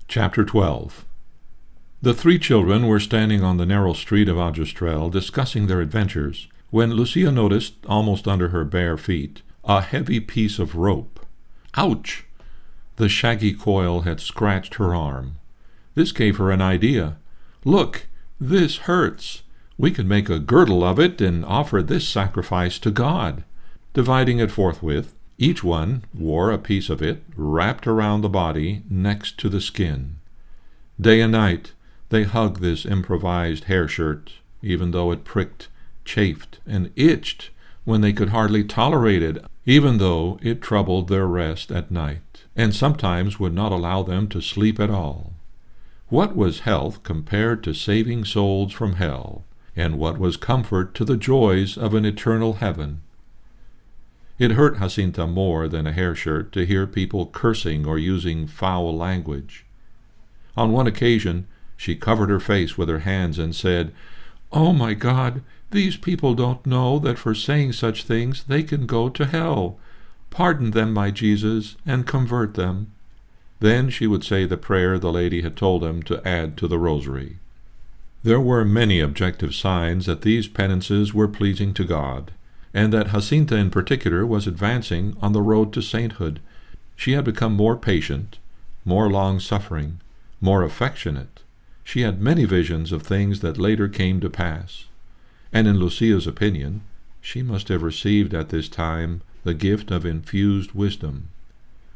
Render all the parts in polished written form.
Chapter 12. The three children were standing on the narrow street of Agraz discussing their adventures, when Lucia noticed, almost under her bare feet, a heavy piece of rope. Ouch! The shaggy coil had scratched her arm. This gave her an idea. Look, this hurts. We could make a girdle of it and offer this sacrifice to God. Dividing it forthwith, each one wore a piece of it wrapped around the body next to the skin. Day and night they hugged this improvised hair shirt, even though it pricked, chafed, and itched when they could hardly tolerate it, even though it troubled their rest at night, and sometimes would not allow them to sleep at all. What was health compared to saving souls from hell, and what was comfort to the joys of an eternal heaven? It hurt Jacinta more than a hair shirt to hear people cursing or using foul language. On one occasion, she covered her face with her hands and said, "Oh, my God, these people don't know that for saying such things they can go to hell. Pardon them, my Jesus, and convert them." Then she would say the prayer the lady had told them to add to the rosary. There were many objective signs that these penances were pleasing to God, and that Jacinta in particular was advancing on the road to sainthood. She had become more patient, more long-suffering, more affectionate. She had many visions of things that later came to pass. And in Lucia's opinion, she must have received at this time the gift of infused wisdom.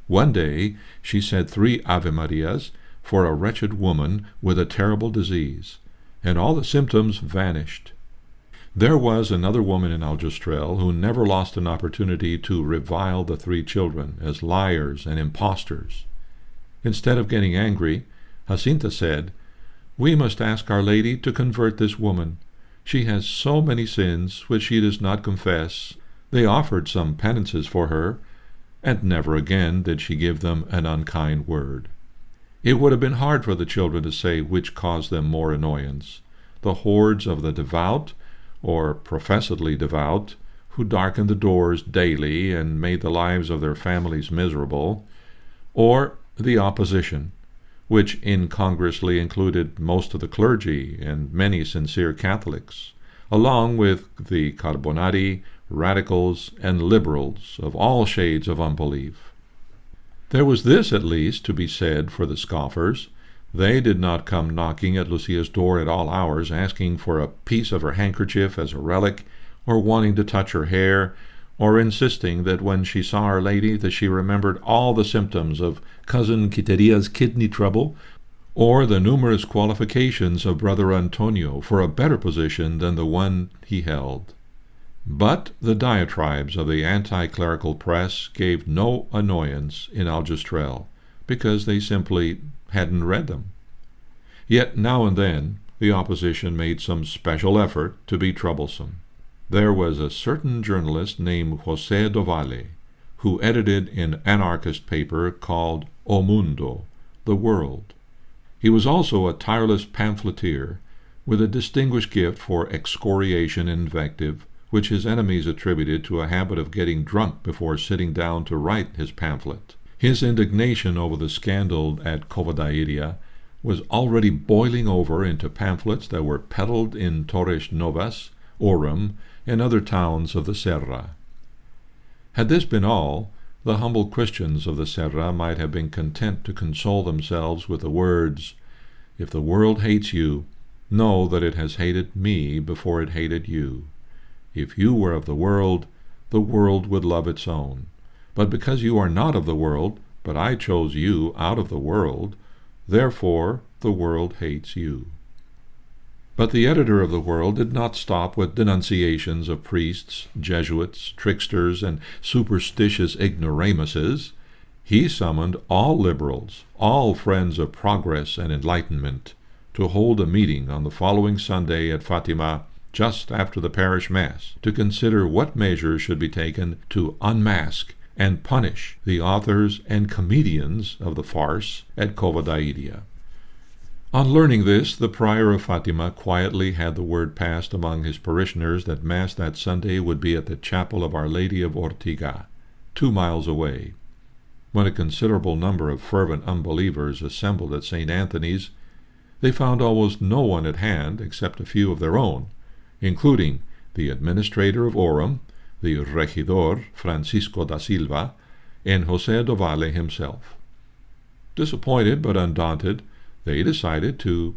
One day she said 3 Ave Marias for a wretched woman with a terrible disease, and all the symptoms vanished. There was another woman in Aljustrel who never lost an opportunity to revile the 3 children as liars and impostors. Instead of getting angry, Jacinta said, "We must ask Our Lady to convert this woman. She has so many sins which she does not confess." They offered some penances for her, and never again did she give them an unkind word. It would have been hard for the children to say which caused them more annoyance, the hordes of the devout, or professedly devout, who darkened the doors daily and made the lives of their families miserable, or the opposition, which incongruously included most of the clergy and many sincere Catholics, along with the Carbonari, radicals, and liberals of all shades of unbelief. There was this, at least, to be said for the scoffers. They did not come knocking at Lucia's door at all hours, asking for a piece of her handkerchief as a relic, or wanting to touch her hair, or insisting that when she saw Our Lady that she remembered all the symptoms of Cousin Quitteria's kidney trouble, or the numerous qualifications of Brother Antonio for a better position than the one he held. But the diatribes of the anti-clerical press gave no annoyance in Aljustrel, because they simply hadn't read them. Yet now and then the opposition made some special effort to be troublesome. There was a certain journalist named José do Valle, who edited an anarchist paper called O Mundo, the World. He was also a tireless pamphleteer, with a distinguished gift for excoriation and invective, which his enemies attributed to a habit of getting drunk before sitting down to write his pamphlet. His indignation over the scandal at Covadairia was already boiling over into pamphlets that were peddled in Torres Novas, Orum, and other towns of the Serra. Had this been all, the humble Christians of the Serra might have been content to console themselves with the words, "If the world hates you, know that it has hated me before it hated you. If you were of the world would love its own. But because you are not of the world, but I chose you out of the world, therefore the world hates you." But the editor of the World did not stop with denunciations of priests, Jesuits, tricksters, and superstitious ignoramuses. He summoned all liberals, all friends of progress and enlightenment, to hold a meeting on the following Sunday at Fatima, just after the parish mass, to consider what measures should be taken to unmask and punish the authors and comedians of the farce at Covadairia. On learning this, the prior of Fatima quietly had the word passed among his parishioners that Mass that Sunday would be at the chapel of Our Lady of Ortiga, 2 miles away. When a considerable number of fervent unbelievers assembled at St. Anthony's, they found almost no one at hand except a few of their own, including the administrator of Orem, the regidor Francisco da Silva, and José do Valle himself. Disappointed but undaunted, they decided to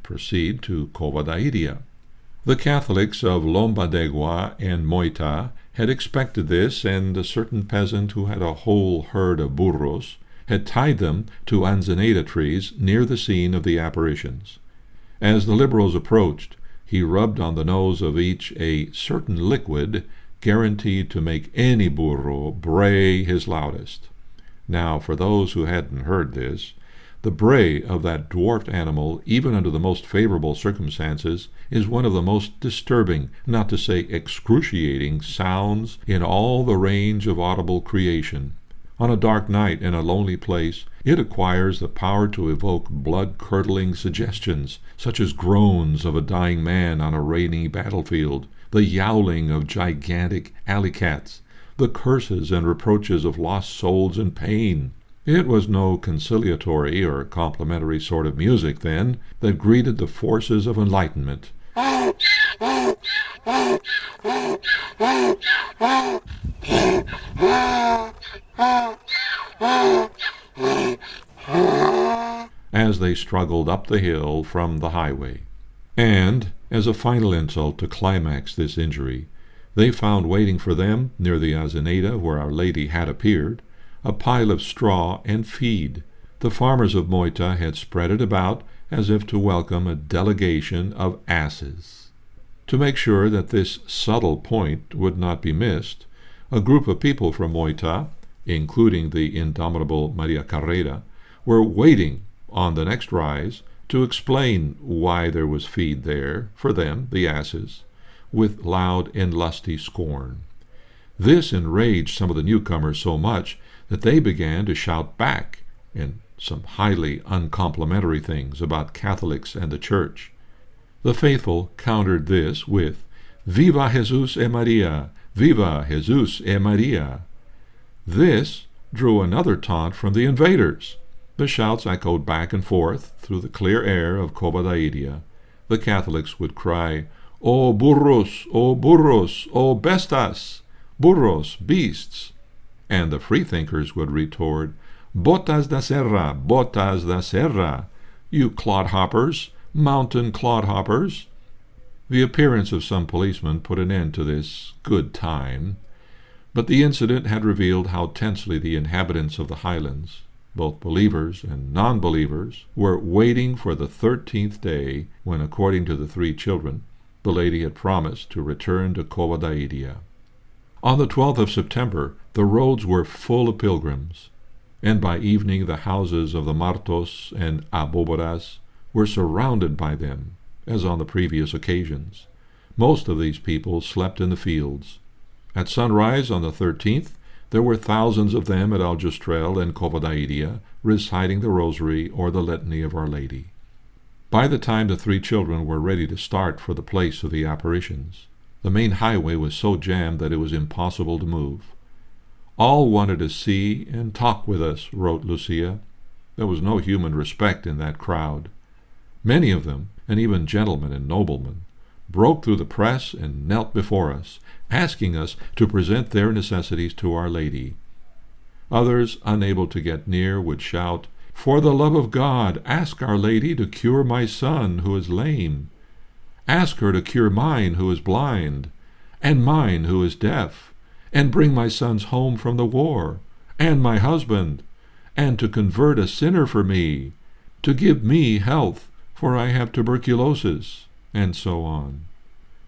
proceed to Cova da Iria. The Catholics of Lombadegua and Moita had expected this, and a certain peasant who had a whole herd of burros had tied them to anzaneda trees near the scene of the apparitions. As the liberals approached, he rubbed on the nose of each a certain liquid guaranteed to make any burro bray his loudest. Now, for those who hadn't heard this, the bray of that dwarfed animal, even under the most favorable circumstances, is one of the most disturbing, not to say excruciating, sounds in all the range of audible creation. On a dark night in a lonely place, it acquires the power to evoke blood-curdling suggestions, such as groans of a dying man on a rainy battlefield, the yowling of gigantic alley-cats, the curses and reproaches of lost souls in pain. It was no conciliatory or complimentary sort of music, then, that greeted the forces of enlightenment. As they struggled up the hill from the highway. And, as a final insult to climax this injury, they found waiting for them, near the Azaneda where Our Lady had appeared, a pile of straw and feed. The farmers of Moita had spread it about as if to welcome a delegation of asses. To make sure that this subtle point would not be missed, a group of people from Moita, including the indomitable Maria Carrera, were waiting on the next rise to explain why there was feed there, for them, the asses, with loud and lusty scorn. This enraged some of the newcomers so much that they began to shout back, and some highly uncomplimentary things about Catholics and the Church. The faithful countered this with, "Viva Jesus e Maria! Viva Jesus e Maria!" This drew another taunt from the invaders. The shouts echoed back and forth through the clear air of Cova da Iria. The Catholics would cry, "O burros, o burros, o bestas!" Burros, beasts. And the freethinkers would retort, "Botas da serra, botas da serra, you clodhoppers, mountain clodhoppers." The appearance of some policemen put an end to this good time, but the incident had revealed how tensely the inhabitants of the highlands, both believers and non-believers, were waiting for the 13th day, when, according to the three children, the lady had promised to return to Cova da Iria. On the 12th of September, the roads were full of pilgrims, and by evening the houses of the Martos and Aboboras were surrounded by them, as on the previous occasions. Most of these people slept in the fields. At sunrise on the 13th, there were thousands of them at Aljustrel and Cova da Iria, reciting the Rosary or the Litany of Our Lady. By the time the three children were ready to start for the place of the apparitions, the main highway was so jammed that it was impossible to move. "All wanted to see and talk with us," wrote Lucia. There was no human respect in that crowd. Many of them, and even gentlemen and noblemen, broke through the press and knelt before us, asking us to present their necessities to Our Lady. Others, unable to get near, would shout, "For the love of God, ask Our Lady to cure my son who is lame. Ask her to cure mine who is blind, and mine who is deaf, and bring my sons home from the war, and my husband, and to convert a sinner for me, to give me health, for I have tuberculosis," and so on.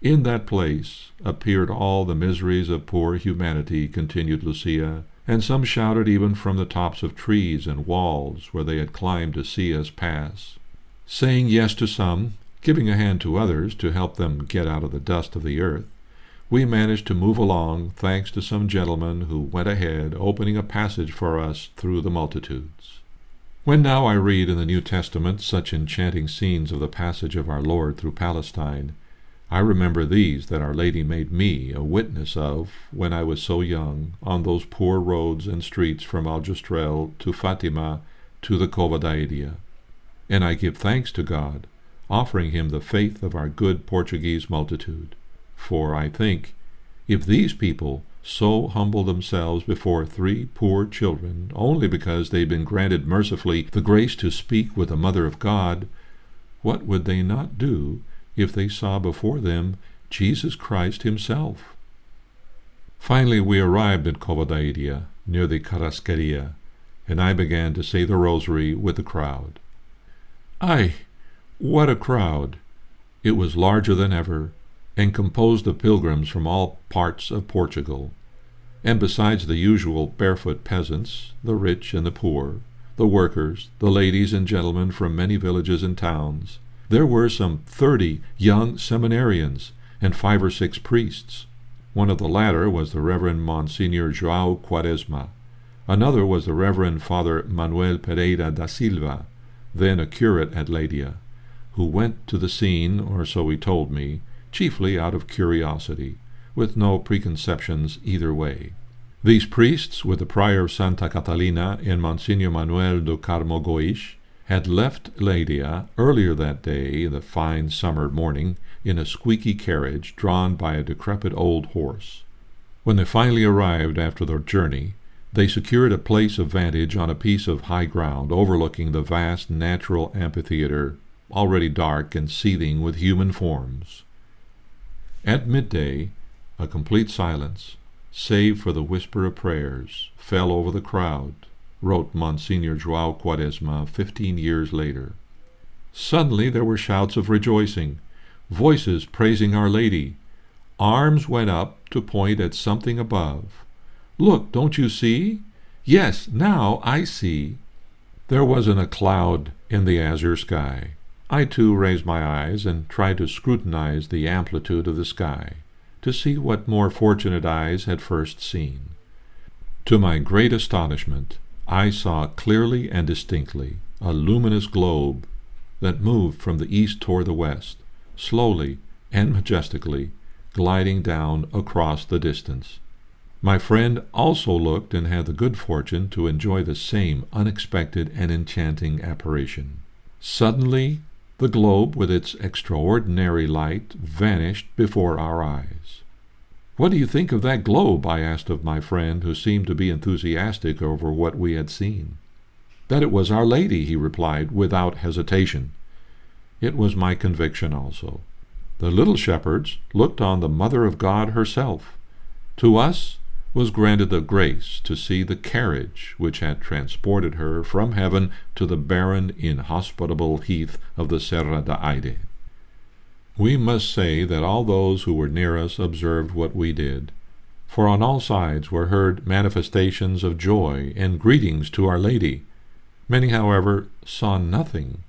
In that place appeared all the miseries of poor humanity, continued Lucia, and some shouted even from the tops of trees and walls where they had climbed to see us pass. Saying yes to some, giving a hand to others to help them get out of the dust of the earth, we managed to move along, thanks to some gentlemen who went ahead, opening a passage for us through the multitudes. When now I read in the New Testament such enchanting scenes of the passage of our Lord through Palestine, I remember these that Our Lady made me a witness of when I was so young, on those poor roads and streets from Aljustrel to Fatima to the Cova da Iria. And I give thanks to God, offering him the faith of our good Portuguese multitude. For I think, if these people so humble themselves before 3 poor children, only because they'd been granted mercifully the grace to speak with the Mother of God, what would they not do if they saw before them Jesus Christ himself? Finally we arrived at Cova da Iria, near the Carrasqueria, and I began to say the rosary with the crowd. Ay, what a crowd! It was larger than ever, and composed of pilgrims from all parts of Portugal. And besides the usual barefoot peasants, the rich and the poor, the workers, the ladies and gentlemen from many villages and towns, there were some 30 young seminarians and 5 or 6 priests. One of the latter was the Reverend Monsignor João Quaresma. Another was the Reverend Father Manuel Pereira da Silva, then a curate at Leiria, who went to the scene, or so he told me, chiefly out of curiosity, with no preconceptions either way. These priests, with the prior of Santa Catalina and Monsignor Manuel do Carmo Goix, had left Leiria earlier that day, the fine summer morning, in a squeaky carriage drawn by a decrepit old horse. When they finally arrived after their journey, they secured a place of vantage on a piece of high ground overlooking the vast natural amphitheater, already dark and seething with human forms. At midday, a complete silence, save for the whisper of prayers, fell over the crowd, wrote Monsignor João Quaresma 15 years later. Suddenly there were shouts of rejoicing, voices praising Our Lady. Arms went up to point at something above. Look, don't you see? Yes, now I see. There wasn't a cloud in the azure sky. I too raised my eyes and tried to scrutinize the amplitude of the sky, to see what more fortunate eyes had first seen. To my great astonishment, I saw clearly and distinctly a luminous globe that moved from the east toward the west, slowly and majestically, gliding down across the distance. My friend also looked and had the good fortune to enjoy the same unexpected and enchanting apparition. Suddenly, the globe, with its extraordinary light, vanished before our eyes. "What do you think of that globe?" I asked of my friend, who seemed to be enthusiastic over what we had seen. "That it was Our Lady," he replied, without hesitation. It was my conviction also. The little shepherds looked on the Mother of God herself. To us was granted the grace to see the carriage which had transported her from heaven to the barren, inhospitable heath of the Serra da Aire. We must say that all those who were near us observed what we did, for on all sides were heard manifestations of joy and greetings to Our Lady. Many, however, saw nothing.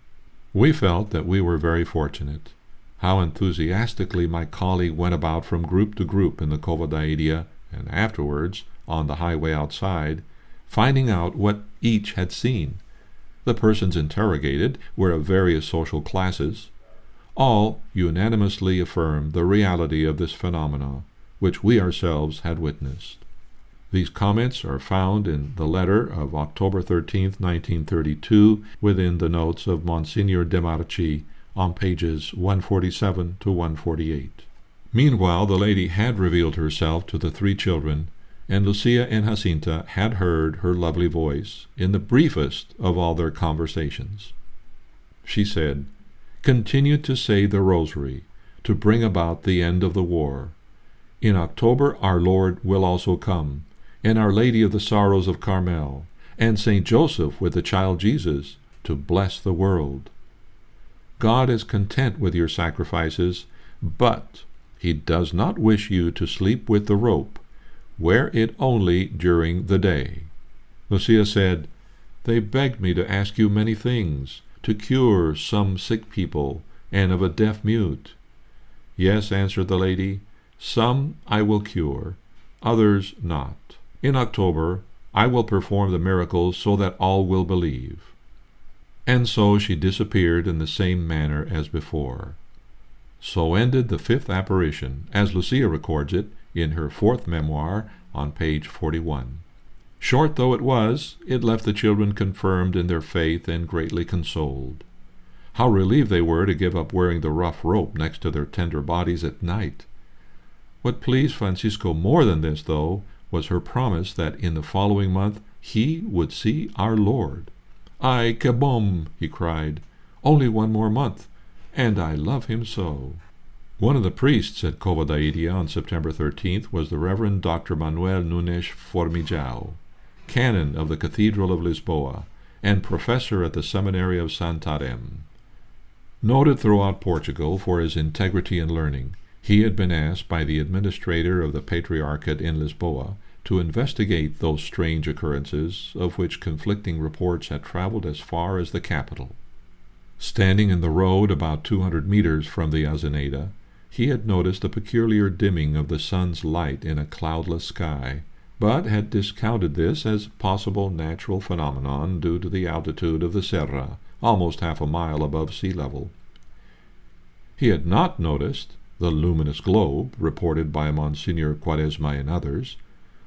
We felt that we were very fortunate. How enthusiastically my colleague went about from group to group in the Cova da Iria, and afterwards, on the highway outside, finding out what each had seen. The persons interrogated were of various social classes. All unanimously affirmed the reality of this phenomenon, which we ourselves had witnessed. These comments are found in the letter of October 13, 1932, within the notes of Monsignor de Marchi, on pages 147 to 148. Meanwhile, the lady had revealed herself to the 3 children, and Lucia and Jacinta had heard her lovely voice in the briefest of all their conversations. She said, "Continue to say the rosary, to bring about the end of the war. In October our Lord will also come, and Our Lady of the Sorrows of Carmel, and Saint Joseph with the child Jesus, to bless the world. God is content with your sacrifices, but He does not wish you to sleep with the rope. Wear it only during the day." Lucia said, "They begged me to ask you many things, to cure some sick people, and of a deaf-mute." "Yes," answered the lady, "some I will cure, others not. In October I will perform the miracles so that all will believe." And so she disappeared in the same manner as before. So ended the fifth apparition, as Lucia records it in her fourth memoir on page 41. Short though it was, it left the children confirmed in their faith and greatly consoled. How relieved they were to give up wearing the rough rope next to their tender bodies at night. What pleased Francisco more than this, though, was her promise that in the following month he would see our Lord. "Ay, que bon!" he cried. "Only one more month, and I love him so." One of the priests at Cova da Iria on September 13th was the Reverend Dr. Manuel Nunes Formigao, canon of the Cathedral of Lisboa, and professor at the Seminary of Santarém. Noted throughout Portugal for his integrity and learning, he had been asked by the administrator of the Patriarchate in Lisboa to investigate those strange occurrences, of which conflicting reports had traveled as far as the capital. Standing in the road about 200 meters from the Azeneda, he had noticed a peculiar dimming of the sun's light in a cloudless sky, but had discounted this as a possible natural phenomenon due to the altitude of the Serra, almost half a mile above sea level. He had not noticed the luminous globe reported by Monsignor Quaresma and others,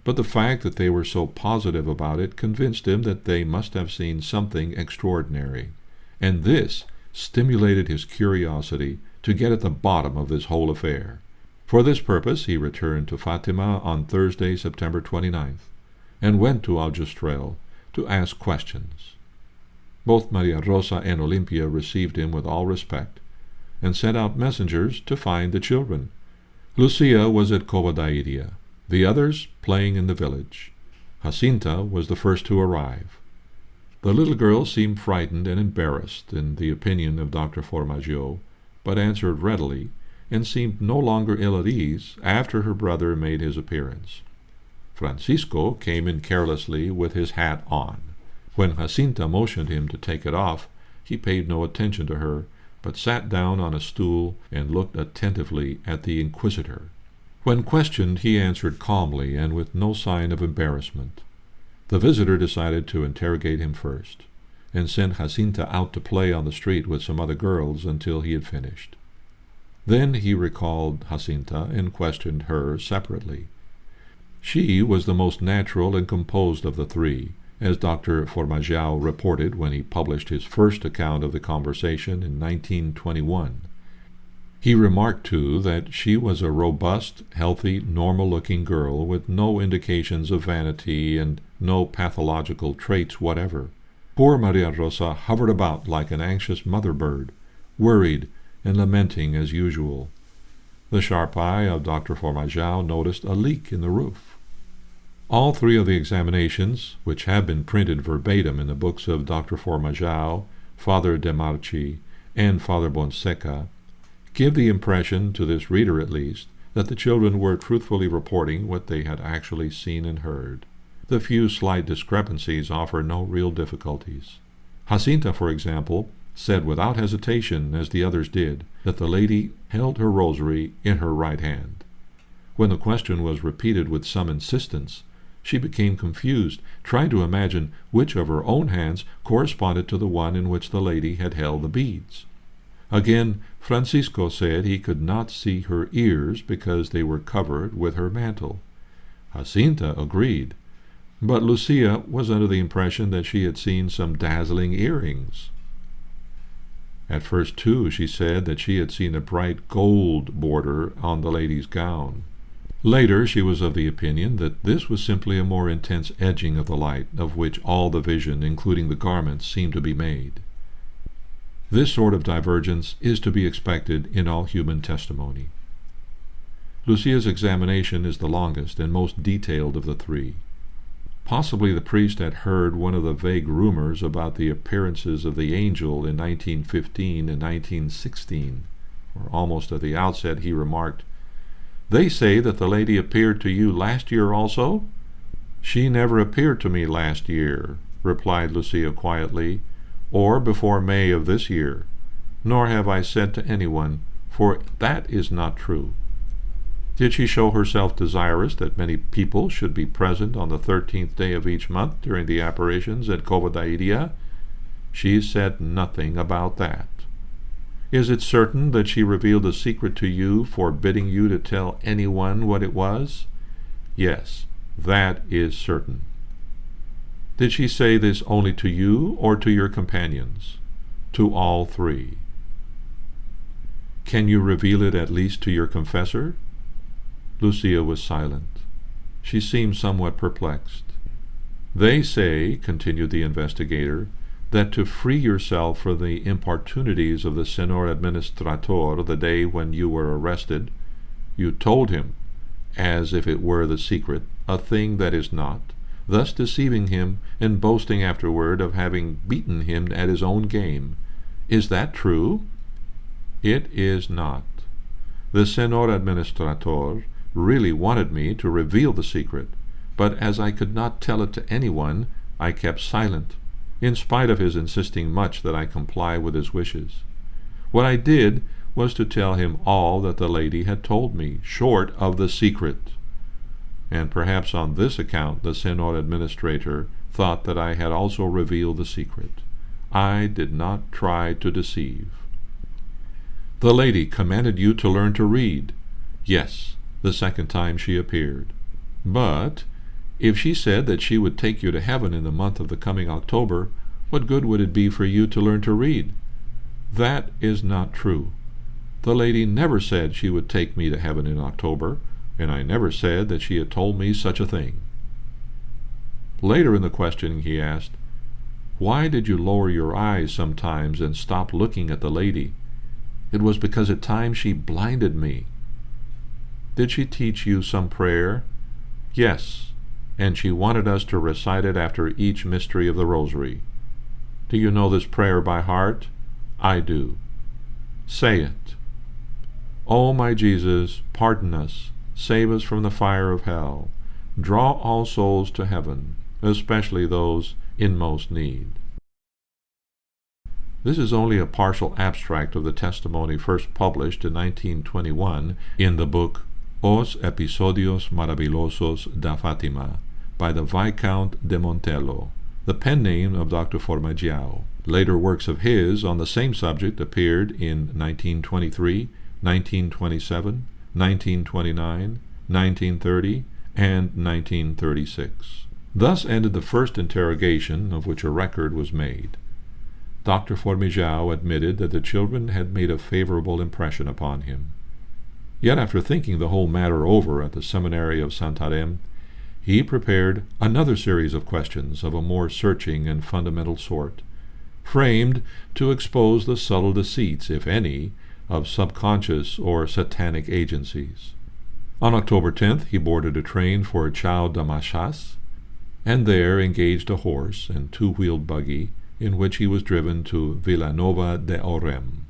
but the fact that they were so positive about it convinced him that they must have seen something extraordinary, and this stimulated his curiosity to get at the bottom of this whole affair. For this purpose he returned to Fatima on Thursday, September 29th, and went to Aljustrel to ask questions. Both Maria Rosa and Olympia received him with all respect, and sent out messengers to find the children. Lucia was at Cova da Iria, the others playing in the village. Jacinta was the first to arrive. The little girl seemed frightened and embarrassed, in the opinion of Dr. Formaggio, but answered readily, and seemed no longer ill at ease after her brother made his appearance. Francisco came in carelessly with his hat on. When Jacinta motioned him to take it off, he paid no attention to her, but sat down on a stool and looked attentively at the inquisitor. When questioned, he answered calmly and with no sign of embarrassment. The visitor decided to interrogate him first, and sent Jacinta out to play on the street with some other girls until he had finished. Then he recalled Jacinta and questioned her separately. She was the most natural and composed of the three, as Dr. Formaggio reported when he published his first account of the conversation in 1921. He remarked, too, that she was a robust, healthy, normal-looking girl with no indications of vanity and no pathological traits whatever. Poor Maria Rosa hovered about like an anxious mother-bird, worried and lamenting as usual. The sharp eye of Dr. Formaggio noticed a leak in the roof. All three of the examinations, which have been printed verbatim in the books of Dr. Formaggio, Father De Marchi, and Father Bonseca, give the impression, to this reader at least, that the children were truthfully reporting what they had actually seen and heard. The few slight discrepancies offer no real difficulties. Jacinta, for example, said without hesitation, as the others did, that the lady held her rosary in her right hand. When the question was repeated with some insistence, she became confused, trying to imagine which of her own hands corresponded to the one in which the lady had held the beads. Again, Francisco said he could not see her ears because they were covered with her mantle. Jacinta agreed, but Lucia was under the impression that she had seen some dazzling earrings. At first, too, she said that she had seen a bright gold border on the lady's gown. Later, she was of the opinion that this was simply a more intense edging of the light, of which all the vision, including the garments, seemed to be made. This sort of divergence is to be expected in all human testimony. Lucia's examination is the longest and most detailed of the three. Possibly the priest had heard one of the vague rumors about the appearances of the angel in 1915 and 1916, or almost at the outset he remarked, "They say that the lady appeared to you last year also?" "She never appeared to me last year," replied Lucia quietly, "or before May of this year, nor have I said to anyone, for that is not true." Did she show herself desirous that many people should be present on the 13th day of each month during the apparitions at Cova da Iria? She said nothing about that. Is it certain that she revealed a secret to you, forbidding you to tell anyone what it was? Yes, that is certain. Did she say this only to you or to your companions? To all three. Can you reveal it at least to your confessor? Lucia was silent. She seemed somewhat perplexed. They say, continued the investigator, that to free yourself from the importunities of the Senor Administrator the day when you were arrested, you told him, as if it were the secret, a thing that is not, thus deceiving him and boasting afterward of having beaten him at his own game. Is that true? It is not. The Senor Administrator really wanted me to reveal the secret, but as I could not tell it to anyone, I kept silent, in spite of his insisting much that I comply with his wishes. What I did was to tell him all that the lady had told me, short of the secret. And perhaps on this account the Senor Administrator thought that I had also revealed the secret. I did not try to deceive. The lady commanded you to learn to read. Yes, the second time she appeared. But if she said that she would take you to heaven in the month of the coming October, what good would it be for you to learn to read? That is not true. The lady never said she would take me to heaven in October, and I never said that she had told me such a thing. Later in the questioning he asked, Why did you lower your eyes sometimes and stop looking at the lady? It was because at times she blinded me. Did she teach you some prayer? Yes, and she wanted us to recite it after each mystery of the Rosary. Do you know this prayer by heart? I do. Say it. O my Jesus, pardon us, save us from the fire of hell. Draw all souls to heaven, especially those in most need. This is only a partial abstract of the testimony first published in 1921 in the book Os Episodios Maravillosos da Fatima by the Viscount de Montello, the pen name of Dr. Formaggio. Later works of his on the same subject appeared in 1923, 1927, 1929, 1930, and 1936. Thus ended the first interrogation of which a record was made. Dr. Formaggio admitted that the children had made a favorable impression upon him. Yet after thinking the whole matter over at the seminary of Santarém, he prepared another series of questions of a more searching and fundamental sort, framed to expose the subtle deceits, if any, of subconscious or satanic agencies. On October 10th, he boarded a train for Chao de Machas, and there engaged a horse and two-wheeled buggy in which he was driven to Villanova de Orem.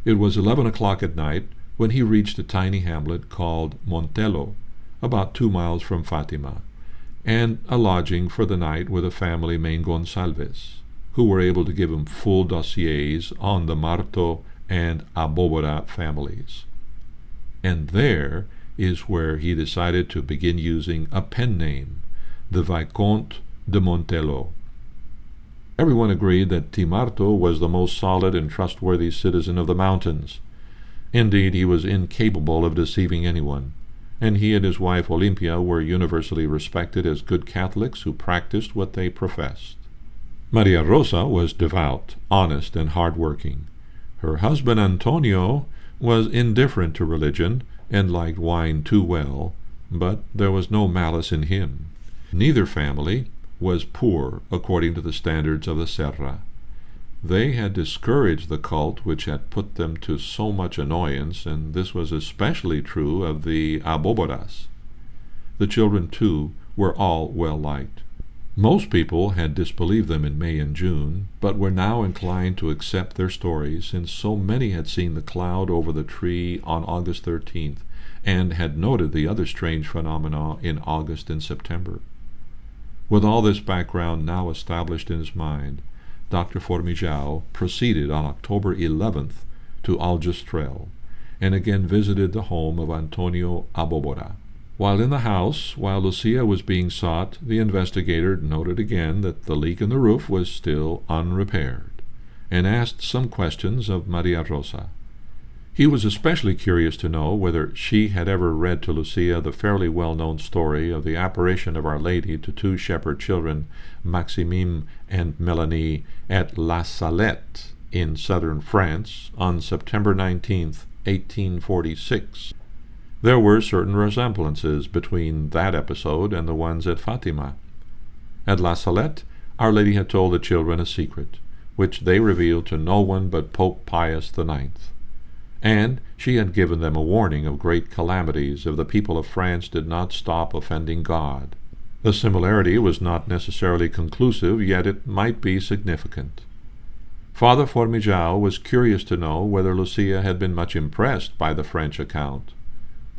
It was 11 o'clock at night when he reached a tiny hamlet called Montello, about 2 miles from Fatima, and a lodging for the night with a family named Gonsalves, who were able to give him full dossiers on the Marto and Abobora families. And there is where he decided to begin using a pen name, the Viscount de Montello. Everyone agreed that Timarto was the most solid and trustworthy citizen of the mountains. Indeed, he was incapable of deceiving anyone, and he and his wife Olympia were universally respected as good Catholics who practiced what they professed. Maria Rosa was devout, honest, and hard-working. Her husband Antonio was indifferent to religion and liked wine too well, but there was no malice in him. Neither family was poor according to the standards of the Serra. They had discouraged the cult which had put them to so much annoyance, and this was especially true of the Aboboras. The children, too, were all well liked. Most people had disbelieved them in May and June, but were now inclined to accept their stories, since so many had seen the cloud over the tree on August 13th, and had noted the other strange phenomena in August and September. With all this background now established in his mind, Dr. Formaggio proceeded on October 11th to Aljustrel, and again visited the home of Antonio Abobora. While in the house, while Lucia was being sought, the investigator noted again that the leak in the roof was still unrepaired, and asked some questions of Maria Rosa. He was especially curious to know whether she had ever read to Lucia the fairly well-known story of the apparition of Our Lady to two shepherd children, Maximime and Melanie, at La Salette in southern France on September 19th, 1846. There were certain resemblances between that episode and the ones at Fatima. At La Salette, Our Lady had told the children a secret, which they revealed to no one but Pope Pius IX. And she had given them a warning of great calamities if the people of France did not stop offending God. The similarity was not necessarily conclusive, yet it might be significant. Father Formigao was curious to know whether Lucia had been much impressed by the French account.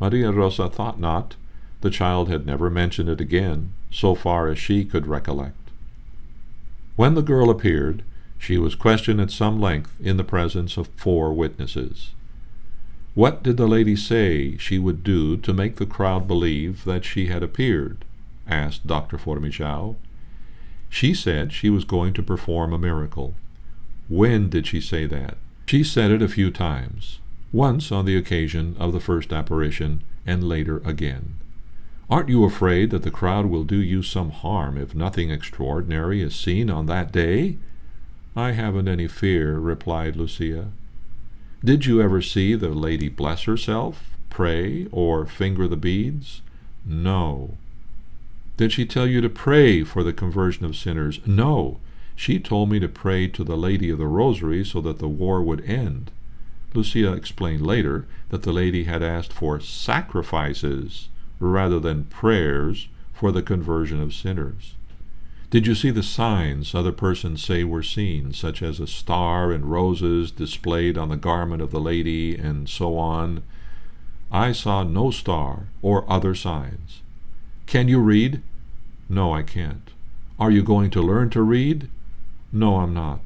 Maria Rosa thought not. The child had never mentioned it again, so far as she could recollect. When the girl appeared, she was questioned at some length in the presence of 4 witnesses. What did the lady say she would do to make the crowd believe that she had appeared? Asked Dr. Formigao. She said she was going to perform a miracle. When did she say that? She said it a few times, once on the occasion of the first apparition, and later again. Aren't you afraid that the crowd will do you some harm if nothing extraordinary is seen on that day? I haven't any fear, replied Lucia. Did you ever see the lady bless herself, pray, or finger the beads? No. Did she tell you to pray for the conversion of sinners? No. She told me to pray to the Lady of the Rosary so that the war would end. Lucia explained later that the lady had asked for sacrifices rather than prayers for the conversion of sinners. Did you see the signs other persons say were seen, such as a star and roses displayed on the garment of the lady, and so on? I saw no star or other signs. Can you read? No, I can't. Are you going to learn to read? No, I'm not.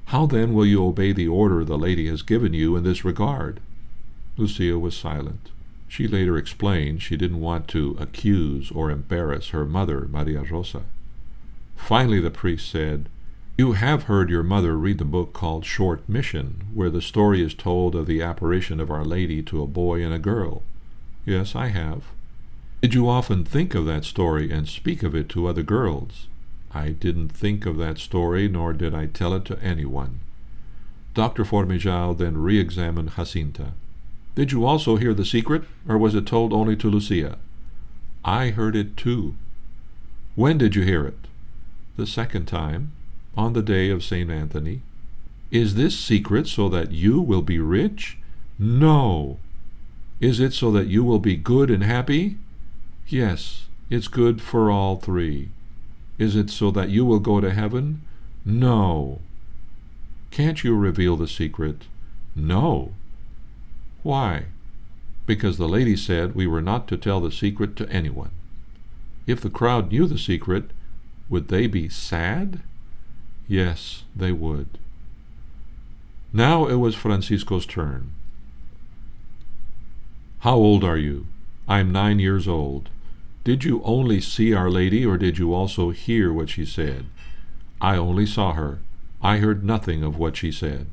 How then will you obey the order the lady has given you in this regard? Lucia was silent. She later explained she didn't want to accuse or embarrass her mother, Maria Rosa. Finally the priest said, You have heard your mother read the book called Short Mission, where the story is told of the apparition of Our Lady to a boy and a girl. Yes, I have. Did you often think of that story and speak of it to other girls? I didn't think of that story, nor did I tell it to anyone. Dr. Formigao then re-examined Jacinta. Did you also hear the secret, or was it told only to Lucia? I heard it too. When did you hear it? The second time, on the day of St. Anthony. Is this secret so that you will be rich? No. Is it so that you will be good and happy? Yes, it's good for all 3. Is it so that you will go to heaven? No. Can't you reveal the secret? No. Why? Because the lady said we were not to tell the secret to anyone. If the crowd knew the secret, would they be sad? Yes, they would. Now it was Francisco's turn. How old are you? I'm 9 years old. Did you only see Our Lady, or did you also hear what she said? I only saw her. I heard nothing of what she said.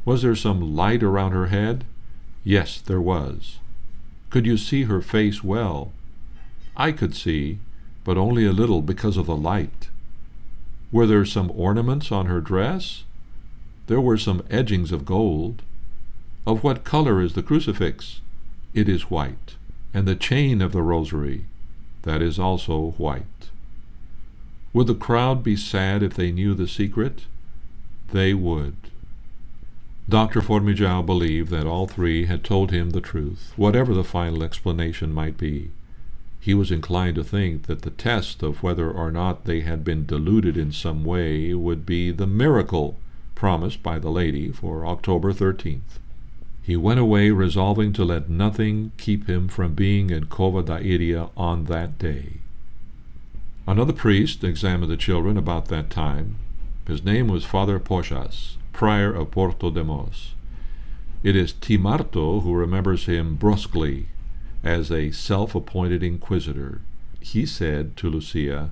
Was there some light around her head? Yes, there was. Could you see her face well? I could see, but only a little because of the light. Were there some ornaments on her dress? There were some edgings of gold. Of what color is the crucifix? It is white. And the chain of the rosary, that is also white. Would the crowd be sad if they knew the secret? They would. Dr. Formigao believed that all 3 had told him the truth, whatever the final explanation might be. He was inclined to think that the test of whether or not they had been deluded in some way would be the miracle promised by the lady for October 13th. He went away resolving to let nothing keep him from being in Cova da Iria on that day. Another priest examined the children about that time. His name was Father Pochas, prior of Porto de Mos. It is Timarto who remembers him brusquely as a self-appointed inquisitor. He said to Lucia,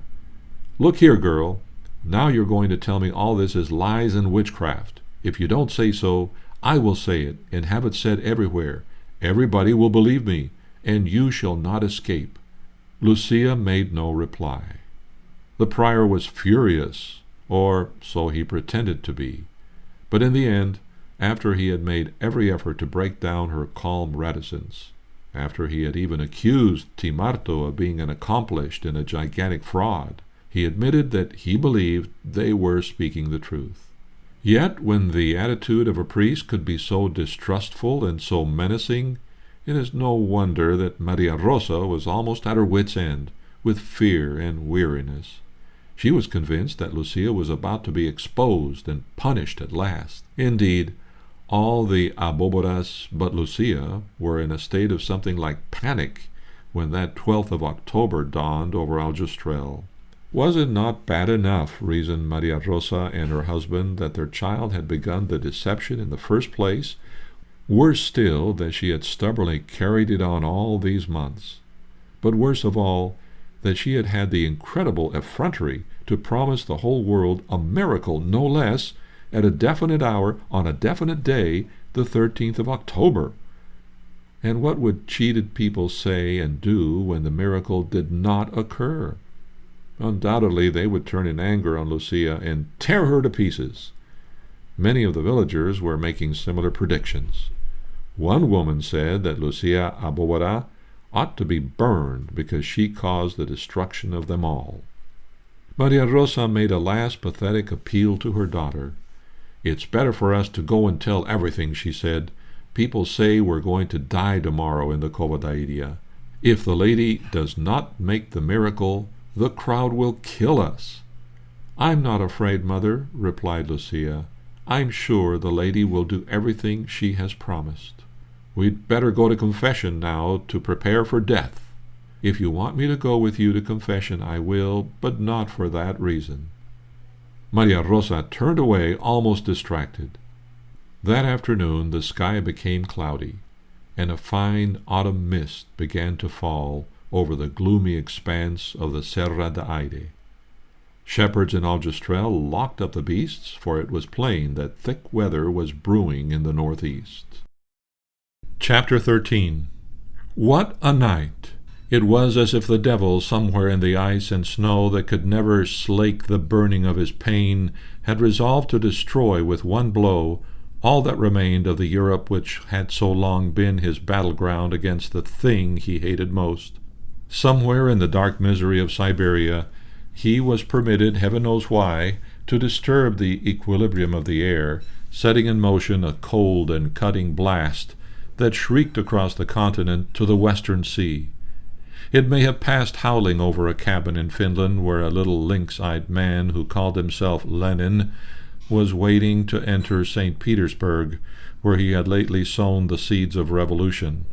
Look here, girl, Now you're going to tell me all this is lies and witchcraft. If you don't say so, I will say it, and have it said everywhere. Everybody will believe me, and you shall not escape." Lucia made no reply. The prior was furious, or so he pretended to be. But in the end, after he had made every effort to break down her calm reticence, after he had even accused Timarto of being an accomplice in a gigantic fraud, he admitted that he believed they were speaking the truth. Yet, when the attitude of a priest could be so distrustful and so menacing, it is no wonder that Maria Rosa was almost at her wit's end with fear and weariness. She was convinced that Lucia was about to be exposed and punished at last. Indeed, all the aboboras but Lucia were in a state of something like panic when that 12th of October dawned over Aljustrel. Was it not bad enough, reasoned Maria Rosa and her husband, that their child had begun the deception in the first place? Worse still, that she had stubbornly carried it on all these months. But worse of all, that she had had the incredible effrontery to promise the whole world a miracle, no less, at a definite hour, on a definite day, the 13th of October. And what would cheated people say and do when the miracle did not occur? Undoubtedly they would turn in anger on Lucia and tear her to pieces. Many of the villagers were making similar predictions. One woman said that Lucia Abobora ought to be burned because she caused the destruction of them all. Maria Rosa made a last pathetic appeal to her daughter. "It's better for us to go and tell everything," she said. "People say we're going to die tomorrow in the Covadairia. If the lady does not make the miracle, the crowd will kill us." "I'm not afraid, mother," replied Lucia. "I'm sure the lady will do everything she has promised. We'd better go to confession now to prepare for death. If you want me to go with you to confession, I will, but not for that reason." Maria Rosa turned away, almost distracted. That afternoon the sky became cloudy, and a fine autumn mist began to fall over the gloomy expanse of the Serra de Aire. Shepherds in Aljustrel locked up the beasts, for it was plain that thick weather was brewing in the northeast. Chapter 13. What a night! It was as if the devil, somewhere in the ice and snow that could never slake the burning of his pain, had resolved to destroy with one blow all that remained of the Europe which had so long been his battleground against the thing he hated most. Somewhere in the dark misery of Siberia, he was permitted, heaven knows why, to disturb the equilibrium of the air, setting in motion a cold and cutting blast that shrieked across the continent to the western sea. It may have passed howling over a cabin in Finland where a little lynx-eyed man who called himself Lenin was waiting to enter St. Petersburg, where he had lately sown the seeds of revolution,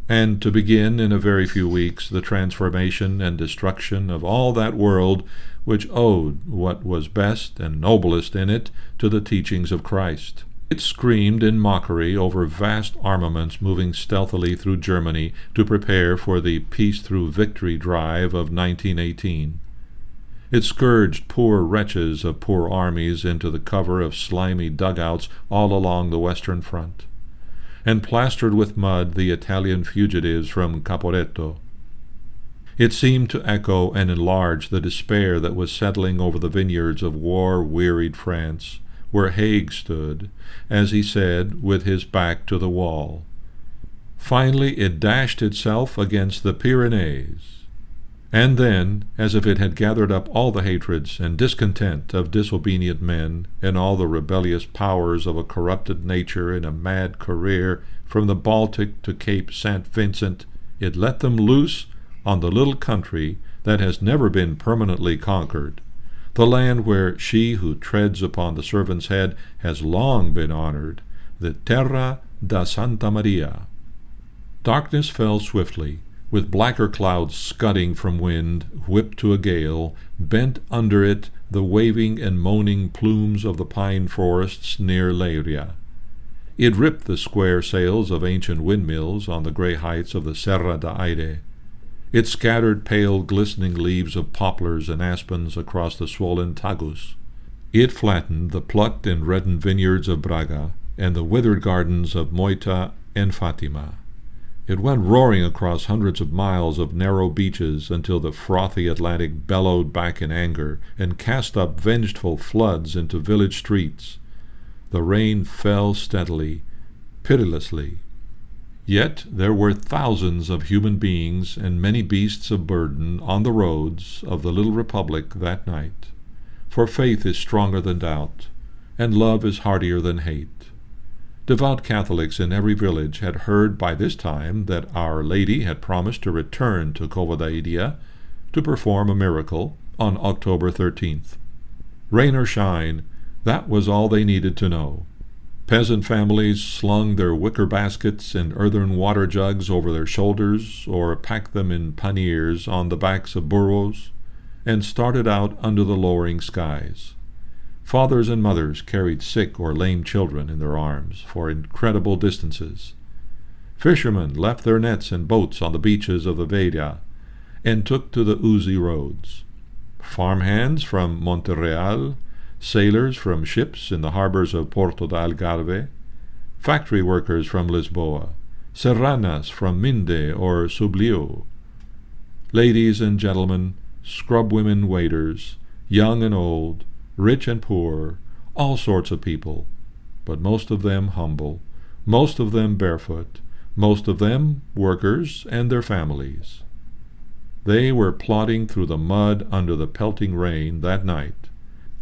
and to begin in a very few weeks the transformation and destruction of all that world which owed what was best and noblest in it to the teachings of Christ. It screamed in mockery over vast armaments moving stealthily through Germany to prepare for the Peace Through Victory drive of 1918. It scourged poor wretches of poor armies into the cover of slimy dugouts all along the Western Front, and plastered with mud the Italian fugitives from Caporetto. It seemed to echo and enlarge the despair that was settling over the vineyards of war-wearied France, where Haig stood, as he said, with his back to the wall. Finally it dashed itself against the Pyrenees, and then, as if it had gathered up all the hatreds and discontent of disobedient men and all the rebellious powers of a corrupted nature in a mad career from the Baltic to Cape St. Vincent, it let them loose on the little country that has never been permanently conquered, the land where she who treads upon the servant's head has long been honored, the Terra da Santa Maria. Darkness fell swiftly, with blacker clouds scudding from wind, whipped to a gale, bent under it the waving and moaning plumes of the pine forests near Leiria. It ripped the square sails of ancient windmills on the gray heights of the Serra de Aire. It scattered pale glistening leaves of poplars and aspens across the swollen Tagus. It flattened the plucked and reddened vineyards of Braga and the withered gardens of Moita and Fatima. It went roaring across hundreds of miles of narrow beaches until the frothy Atlantic bellowed back in anger and cast up vengeful floods into village streets. The rain fell steadily, pitilessly. Yet there were thousands of human beings and many beasts of burden on the roads of the little republic that night. For faith is stronger than doubt, and love is heartier than hate. Devout Catholics in every village had heard by this time that Our Lady had promised to return to Covadaidia to perform a miracle on October 13th. Rain or shine, that was all they needed to know. Peasant families slung their wicker baskets and earthen water jugs over their shoulders or packed them in panniers on the backs of burros and started out under the lowering skies. Fathers and mothers carried sick or lame children in their arms for incredible distances. Fishermen left their nets and boats on the beaches of the Vedia and took to the oozy roads. Farmhands from Monterreal, sailors from ships in the harbors of Porto de Algarve, factory workers from Lisboa, serranas from Minde or Subliu, ladies and gentlemen, scrubwomen waiters, young and old, rich and poor, all sorts of people, but most of them humble, most of them barefoot, most of them workers and their families. They were plodding through the mud under the pelting rain that night,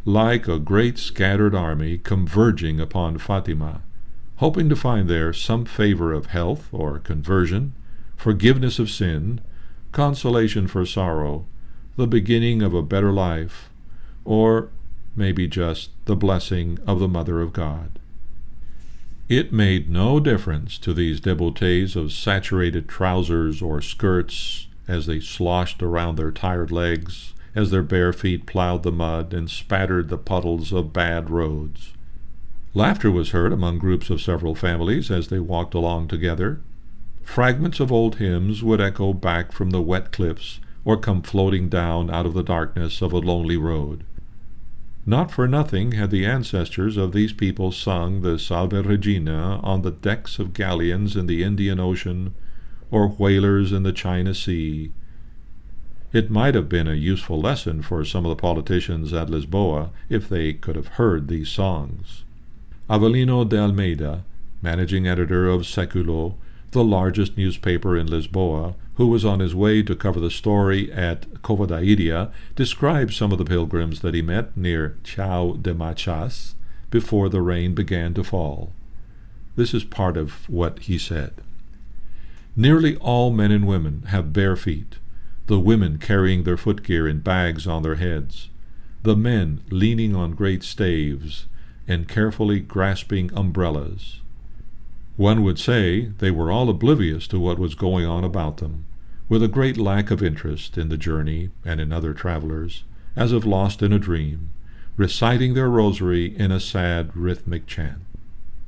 like a great scattered army converging upon Fatima, hoping to find there some favor of health or conversion, forgiveness of sin, consolation for sorrow, the beginning of a better life, or maybe just the blessing of the Mother of God. It made no difference to these devotees of saturated trousers or skirts as they sloshed around their tired legs, as their bare feet plowed the mud and spattered the puddles of bad roads. Laughter was heard among groups of several families as they walked along together. Fragments of old hymns would echo back from the wet cliffs or come floating down out of the darkness of a lonely road. Not for nothing had the ancestors of these people sung the Salve Regina on the decks of galleons in the Indian Ocean or whalers in the China Sea. It might have been a useful lesson for some of the politicians at Lisboa if they could have heard these songs. Avelino de Almeida, managing editor of Século, the largest newspaper in Lisboa, who was on his way to cover the story at Covadaidia, described some of the pilgrims that he met near Chao de Machas before the rain began to fall. This is part of what he said. Nearly all men and women have bare feet, the women carrying their footgear in bags on their heads, the men leaning on great staves and carefully grasping umbrellas. One would say they were all oblivious to what was going on about them, with a great lack of interest in the journey and in other travelers, as if lost in a dream, reciting their rosary in a sad rhythmic chant.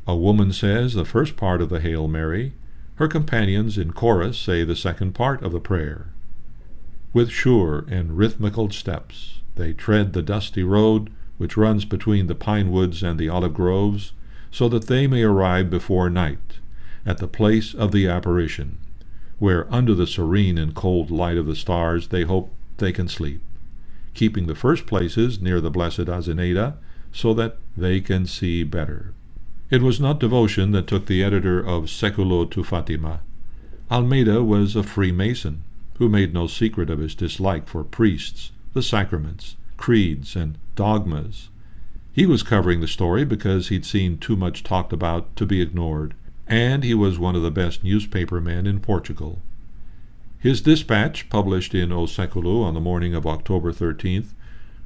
A woman says the first part of the Hail Mary. Her companions in chorus say the second part of the prayer. With sure and rhythmical steps, they tread the dusty road which runs between the pine woods and the olive groves, so that they may arrive before night at the place of the apparition, where under the serene and cold light of the stars they hope they can sleep, keeping the first places near the Blessed Azeneda so that they can see better. It was not devotion that took the editor of Século to Fatima. Almeida was a Freemason who made no secret of his dislike for priests, the sacraments, creeds, and dogmas. He was covering the story because he'd seen too much talked about to be ignored, and he was one of the best newspaper men in Portugal. His dispatch, published in O Século on the morning of October 13th,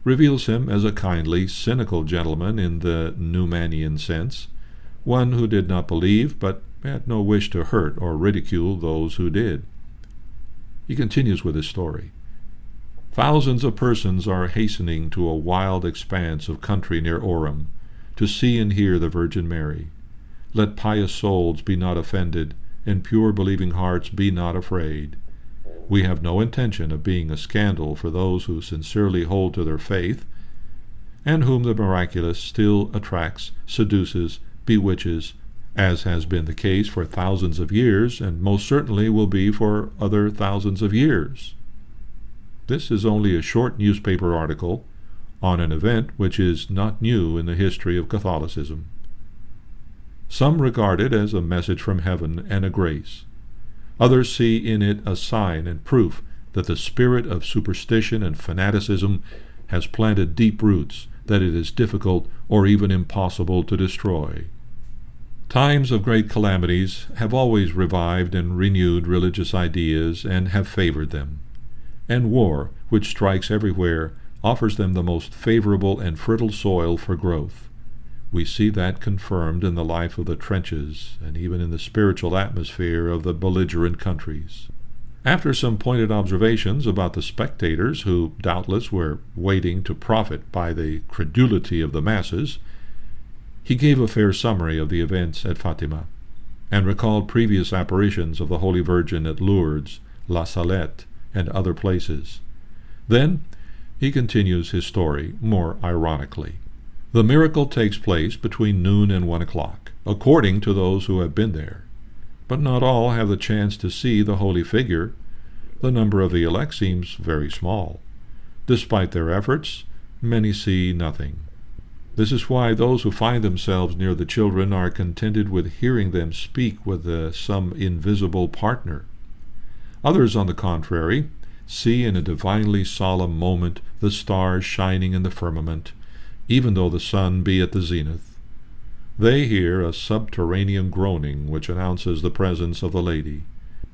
reveals him as a kindly, cynical gentleman in the Newmanian sense, one who did not believe, but had no wish to hurt or ridicule those who did. He continues with his story. Thousands of persons are hastening to a wild expanse of country near Orem, to see and hear the Virgin Mary. Let pious souls be not offended, and pure believing hearts be not afraid. We have no intention of being a scandal for those who sincerely hold to their faith, and whom the miraculous still attracts, seduces, bewitches, as has been the case for thousands of years, and most certainly will be for other thousands of years. This is only a short newspaper article on an event which is not new in the history of Catholicism. Some regard it as a message from heaven and a grace. Others see in it a sign and proof that the spirit of superstition and fanaticism has planted deep roots that it is difficult or even impossible to destroy. Times of great calamities have always revived and renewed religious ideas and have favored them. And war, which strikes everywhere, offers them the most favorable and fertile soil for growth. We see that confirmed in the life of the trenches and even in the spiritual atmosphere of the belligerent countries. After some pointed observations about the spectators, who doubtless were waiting to profit by the credulity of the masses, he gave a fair summary of the events at Fatima, and recalled previous apparitions of the Holy Virgin at Lourdes, La Salette, and other places. Then he continues his story more ironically. The miracle takes place between noon and 1 o'clock, according to those who have been there. But not all have the chance to see the holy figure. The number of the elect seems very small. Despite their efforts, many see nothing. This is why those who find themselves near the children are contented with hearing them speak with some invisible partner. Others, on the contrary, see in a divinely solemn moment the stars shining in the firmament, even though the sun be at the zenith. They hear a subterranean groaning which announces the presence of the Lady.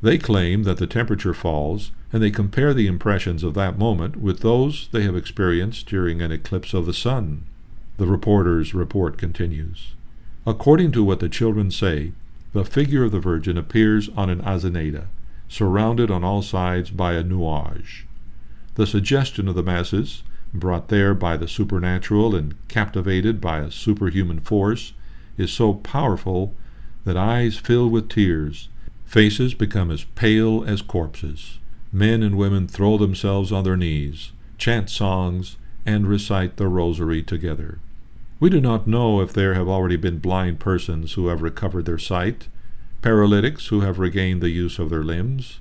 They claim that the temperature falls, and they compare the impressions of that moment with those they have experienced during an eclipse of the sun. The reporter's report continues. According to what the children say, the figure of the Virgin appears on an azeneda, surrounded on all sides by a nuage. The suggestion of the masses, brought there by the supernatural and captivated by a superhuman force, is so powerful that eyes fill with tears, faces become as pale as corpses. Men and women throw themselves on their knees, chant songs, and recite the rosary together. We do not know if there have already been blind persons who have recovered their sight, paralytics who have regained the use of their limbs,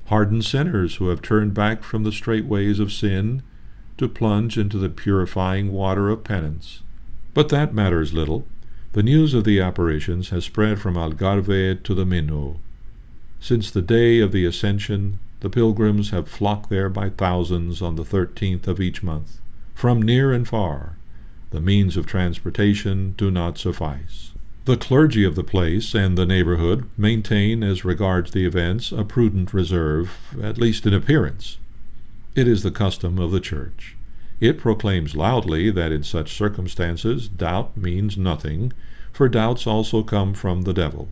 hardened sinners who have turned back from the straight ways of sin to plunge into the purifying water of penance. But that matters little. The news of the apparitions has spread from Algarve to the Minho. Since the day of the Ascension, the pilgrims have flocked there by thousands on the 13th of each month, from near and far. The means of transportation do not suffice. The clergy of the place and the neighborhood maintain, as regards the events, a prudent reserve, at least in appearance. It is the custom of the Church. It proclaims loudly that in such circumstances doubt means nothing, for doubts also come from the devil.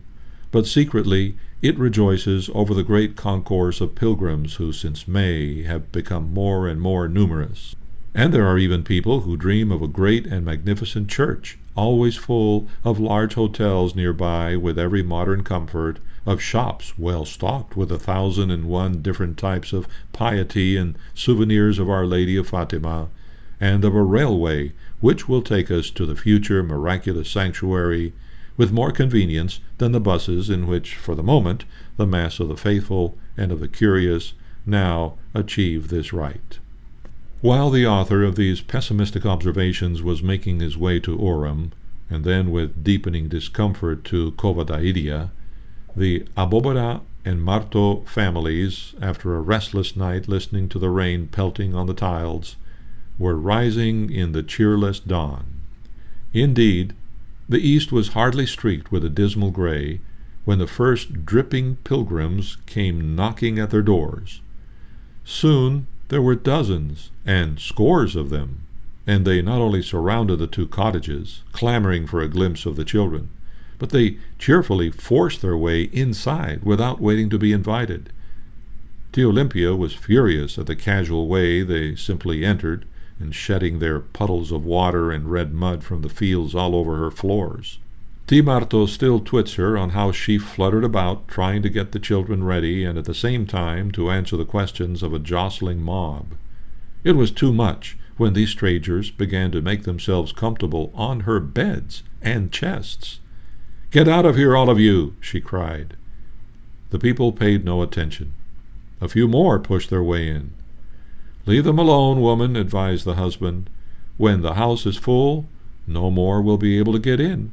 But secretly it rejoices over the great concourse of pilgrims who since May have become more and more numerous. And there are even people who dream of a great and magnificent church, always full, of large hotels nearby with every modern comfort, of shops well stocked with 1,001 different types of piety and souvenirs of Our Lady of Fatima, and of a railway which will take us to the future miraculous sanctuary with more convenience than the buses in which, for the moment, the mass of the faithful and of the curious now achieve this right. While the author of these pessimistic observations was making his way to Oram, and then with deepening discomfort to Covadaidia, the Abobora and Marto families, after a restless night listening to the rain pelting on the tiles, were rising in the cheerless dawn. Indeed, the east was hardly streaked with a dismal gray when the first dripping pilgrims came knocking at their doors. Soon there were dozens and scores of them, and they not only surrounded the 2 cottages, clamoring for a glimpse of the children, but they cheerfully forced their way inside without waiting to be invited. Teolimpia was furious at the casual way they simply entered, and shedding their puddles of water and red mud from the fields all over her floors. T. Marto still twits her on how she fluttered about trying to get the children ready and at the same time to answer the questions of a jostling mob. It was too much when these strangers began to make themselves comfortable on her beds and chests. "Get out of here, all of you!" she cried. The people paid no attention. A few more pushed their way in. "Leave them alone, woman," advised the husband. "When the house is full, no more will be able to get in."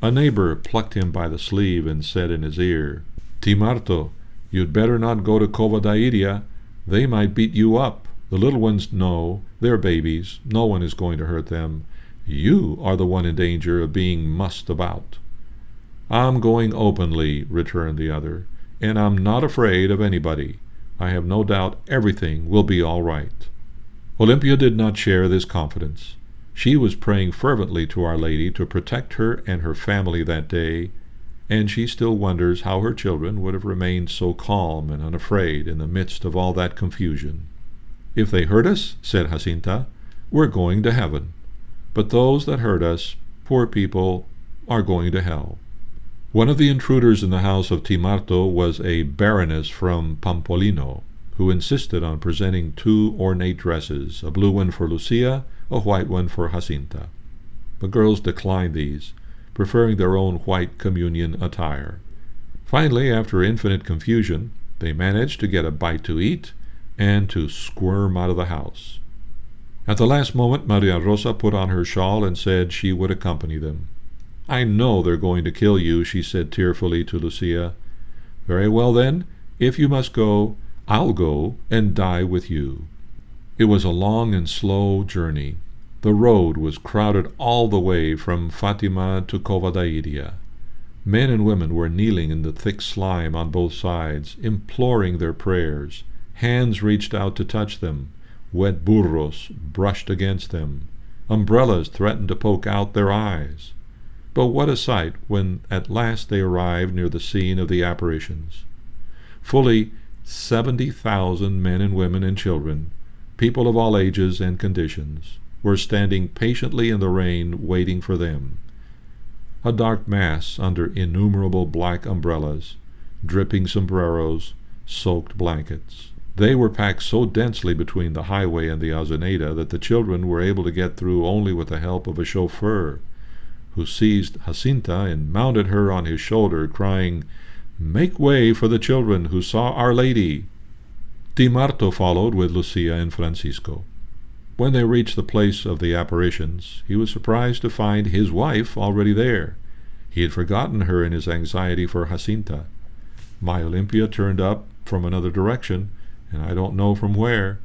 A neighbor plucked him by the sleeve and said in his ear, "Timarto, you'd better not go to Covadairia. They might beat you up. The little ones know. They're babies. No one is going to hurt them. You are the one in danger of being mussed about." "I'm going openly," returned the other, "and I'm not afraid of anybody. I have no doubt everything will be all right." Olympia did not share this confidence. She was praying fervently to Our Lady to protect her and her family that day, and she still wonders how her children would have remained so calm and unafraid in the midst of all that confusion. "If they hurt us," said Jacinta, "we're going to heaven. But those that hurt us, poor people, are going to hell." One of the intruders in the house of Timarto was a baroness from Pampolino, who insisted on presenting 2 ornate dresses, a blue one for Lucia, a white one for Jacinta. The girls declined these, preferring their own white communion attire. Finally, after infinite confusion, they managed to get a bite to eat and to squirm out of the house. At the last moment, Maria Rosa put on her shawl and said she would accompany them. "I know they're going to kill you," she said tearfully to Lucia. "Very well then, if you must go, I'll go and die with you." It was a long and slow journey. The road was crowded all the way from Fatima to Covadairia. Men and women were kneeling in the thick slime on both sides, imploring their prayers. Hands reached out to touch them. Wet burros brushed against them. Umbrellas threatened to poke out their eyes. But what a sight when at last they arrived near the scene of the apparitions. Fully 70,000 men and women and children, people of all ages and conditions, were standing patiently in the rain waiting for them. A dark mass under innumerable black umbrellas, dripping sombreros, soaked blankets. They were packed so densely between the highway and the Azeneda that the children were able to get through only with the help of a chauffeur, who seized Jacinta and mounted her on his shoulder, crying, "Make way for the children who saw Our Lady." Timarto followed with Lucia and Francisco. When they reached the place of the apparitions, he was surprised to find his wife already there. He had forgotten her in his anxiety for Jacinta. My Olympia turned up from another direction, and I don't know from where.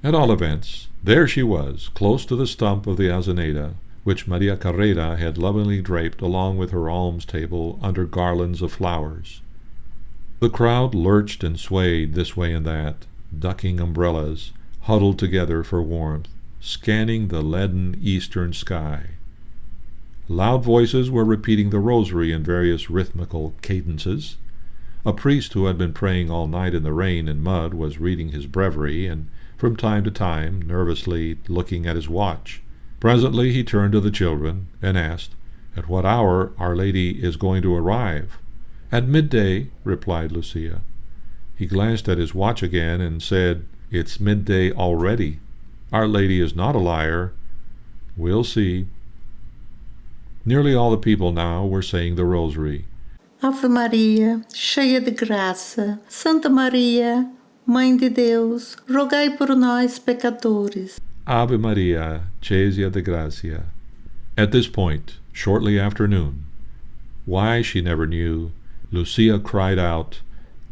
At all events, there she was, close to the stump of the Azeneda, which Maria Carrera had lovingly draped along with her alms table under garlands of flowers. The crowd lurched and swayed this way and that, ducking umbrellas, huddled together for warmth, scanning the leaden eastern sky. Loud voices were repeating the rosary in various rhythmical cadences. A priest who had been praying all night in the rain and mud was reading his breviary and, from time to time, nervously looking at his watch. Presently he turned to the children and asked, "At what hour Our Lady is going to arrive?" "At midday," replied Lucia. He glanced at his watch again and said, "It's midday already. Our Lady is not a liar. We'll see." Nearly all the people now were saying the rosary. Ave Maria, cheia de graça, Santa Maria, Mãe de Deus, rogai por nós pecadores. Ave Maria, cheia de gracia. At this point, shortly after noon, why she never knew, Lucia cried out,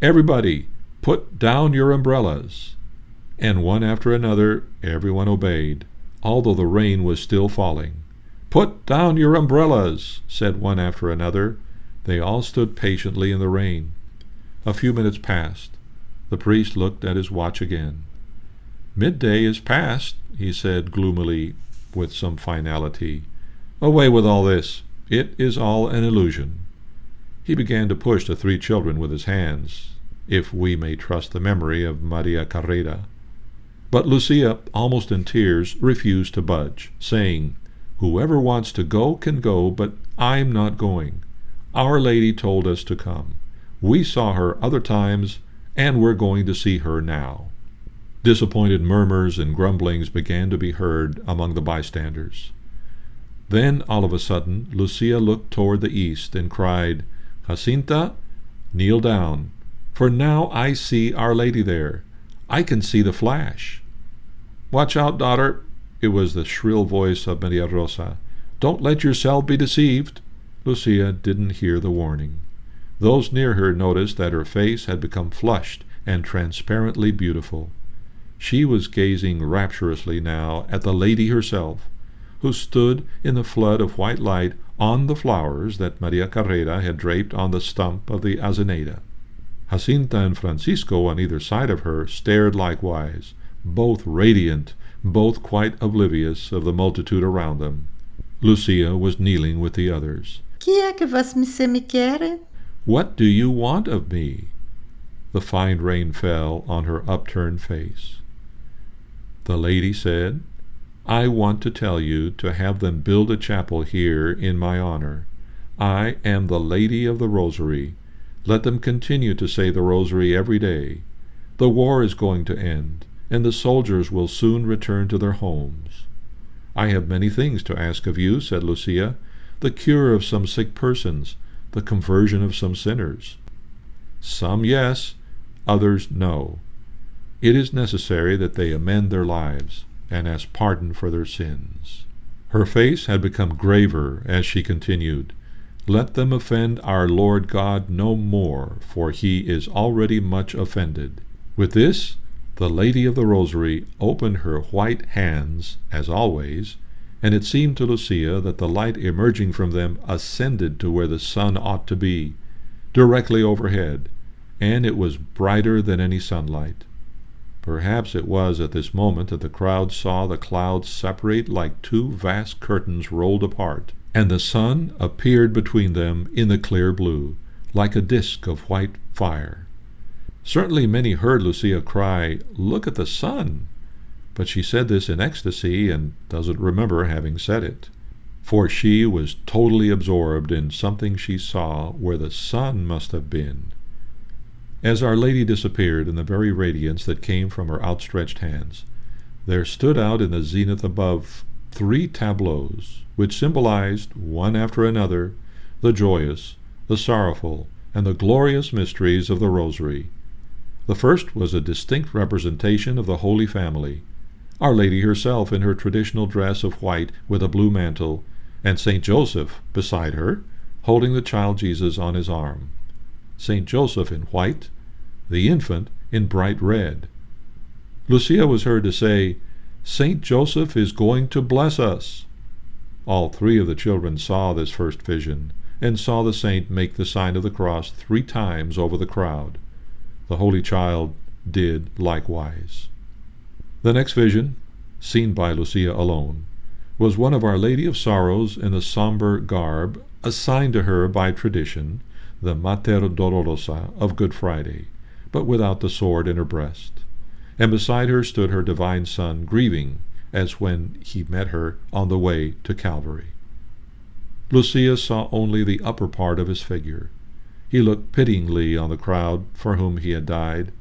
"Everybody, put down your umbrellas!" And one after another, everyone obeyed, although the rain was still falling. "Put down your umbrellas," said one after another. They all stood patiently in the rain. A few minutes passed. The priest looked at his watch again. "Midday is past," he said gloomily, with some finality. "Away with all this. It is all an illusion." He began to push the 3 children with his hands, if we may trust the memory of Maria Carrera. But Lucia, almost in tears, refused to budge, saying, "Whoever wants to go can go, but I'm not going. Our Lady told us to come. We saw her other times, and we're going to see her now." Disappointed murmurs and grumblings began to be heard among the bystanders. Then, all of a sudden, Lucia looked toward the east and cried, "Jacinta, kneel down, for now I see Our Lady there. I can see the flash." "Watch out, daughter," it was the shrill voice of Maria Rosa. "Don't let yourself be deceived." Lucia didn't hear the warning. Those near her noticed that her face had become flushed and transparently beautiful. She was gazing rapturously now at the Lady herself, who stood in the flood of white light on the flowers that Maria Carrera had draped on the stump of the Azeneda. Jacinta and Francisco on either side of her stared likewise, both radiant, both quite oblivious of the multitude around them. Lucia was kneeling with the others. "Que é que você me quer?" "What do you want of me?" The fine rain fell on her upturned face. The lady said, "I want to tell you to have them build a chapel here in my honor. I am the Lady of the Rosary. Let them continue to say the Rosary every day. The war is going to end, and the soldiers will soon return to their homes." "I have many things to ask of you," said Lucia, "the cure of some sick persons, the conversion of some sinners." "Some yes, others no. It is necessary that they amend their lives and ask pardon for their sins." Her face had become graver as she continued, "Let them offend our Lord God no more, for he is already much offended." With this, the Lady of the Rosary opened her white hands, as always, and it seemed to Lucia that the light emerging from them ascended to where the sun ought to be, directly overhead, and it was brighter than any sunlight. Perhaps it was at this moment that the crowd saw the clouds separate like two vast curtains rolled apart, and the sun appeared between them in the clear blue, like a disk of white fire. Certainly many heard Lucia cry, "Look at the sun!" But she said this in ecstasy and doesn't remember having said it, for she was totally absorbed in something she saw where the sun must have been. As Our Lady disappeared in the very radiance that came from her outstretched hands, there stood out in the zenith above 3 tableaus, which symbolized, one after another, the joyous, the sorrowful, and the glorious mysteries of the Rosary. The first was a distinct representation of the Holy Family, Our Lady herself in her traditional dress of white with a blue mantle, and St. Joseph beside her, holding the child Jesus on his arm. St. Joseph in white, the infant in bright red. Lucia was heard to say, "St. Joseph is going to bless us." All 3 of the children saw this first vision, and saw the saint make the sign of the cross 3 times over the crowd. The Holy Child did likewise. The next vision, seen by Lucia alone, was one of Our Lady of Sorrows in the somber garb assigned to her by tradition, the Mater Dolorosa of Good Friday, but without the sword in her breast. And beside her stood her divine Son, grieving, as when he met her on the way to Calvary. Lucia saw only the upper part of his figure. He looked pityingly on the crowd for whom he had died,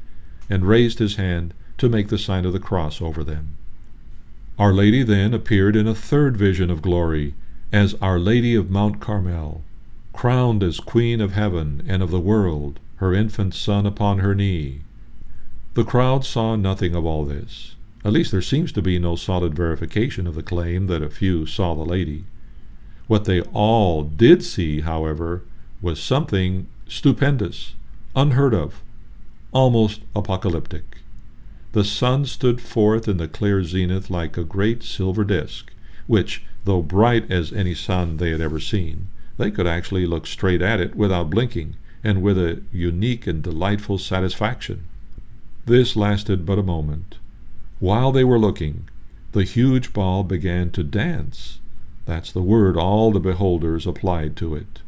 and raised his hand to make the sign of the cross over them. Our Lady then appeared in a third vision of glory, as Our Lady of Mount Carmel, crowned as Queen of Heaven and of the world, her infant Son upon her knee. The crowd saw nothing of all this. At least there seems to be no solid verification of the claim that a few saw the Lady. What they all did see, however, was something stupendous, unheard of, almost apocalyptic. The sun stood forth in the clear zenith like a great silver disk, which, though bright as any sun they had ever seen, they could actually look straight at it without blinking, and with a unique and delightful satisfaction. This lasted but a moment. While they were looking, the huge ball began to dance. That's the word all the beholders applied to it.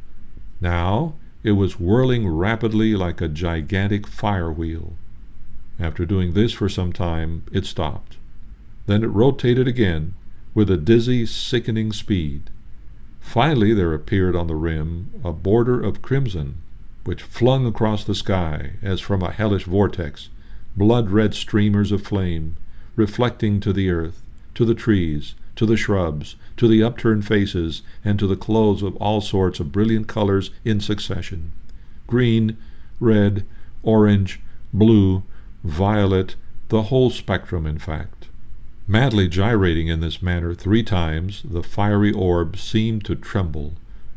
Now it was whirling rapidly like a gigantic fire wheel. After doing this for some time, it stopped. Then it rotated again with a dizzy, sickening speed. Finally there appeared on the rim a border of crimson, which flung across the sky as from a hellish vortex, blood-red streamers of flame, reflecting to the earth, to the trees, to the shrubs, to the upturned faces, and to the clothes of all sorts of brilliant colors in succession. Green, red, orange, blue, violet, the whole spectrum, in fact. Madly gyrating in this manner 3 times, the fiery orb seemed to tremble,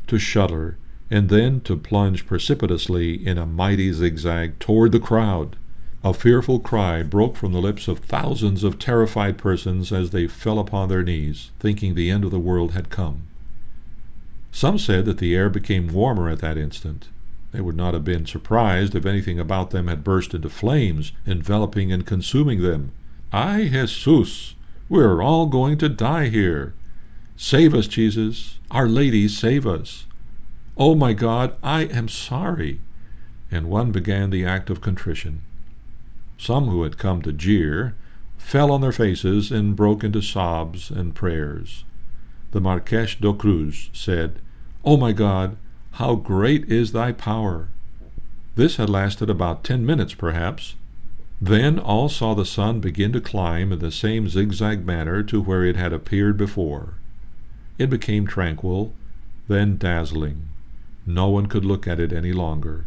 to shudder, and then to plunge precipitously in a mighty zigzag toward the crowd. A fearful cry broke from the lips of thousands of terrified persons as they fell upon their knees, thinking the end of the world had come. Some said that the air became warmer at that instant. They would not have been surprised if anything about them had burst into flames, enveloping and consuming them. Ay, Jesus! We're all going to die here. Save us, Jesus. Our Lady, save us. Oh, my God, I am sorry. And one began the act of contrition. Some who had come to jeer fell on their faces and broke into sobs and prayers. The Marquês do Cruz said, "Oh, my God, how great is thy power!" This had lasted about 10 minutes, perhaps. Then all saw the sun begin to climb in the same zigzag manner to where it had appeared before. It became tranquil, then dazzling. No one could look at it any longer.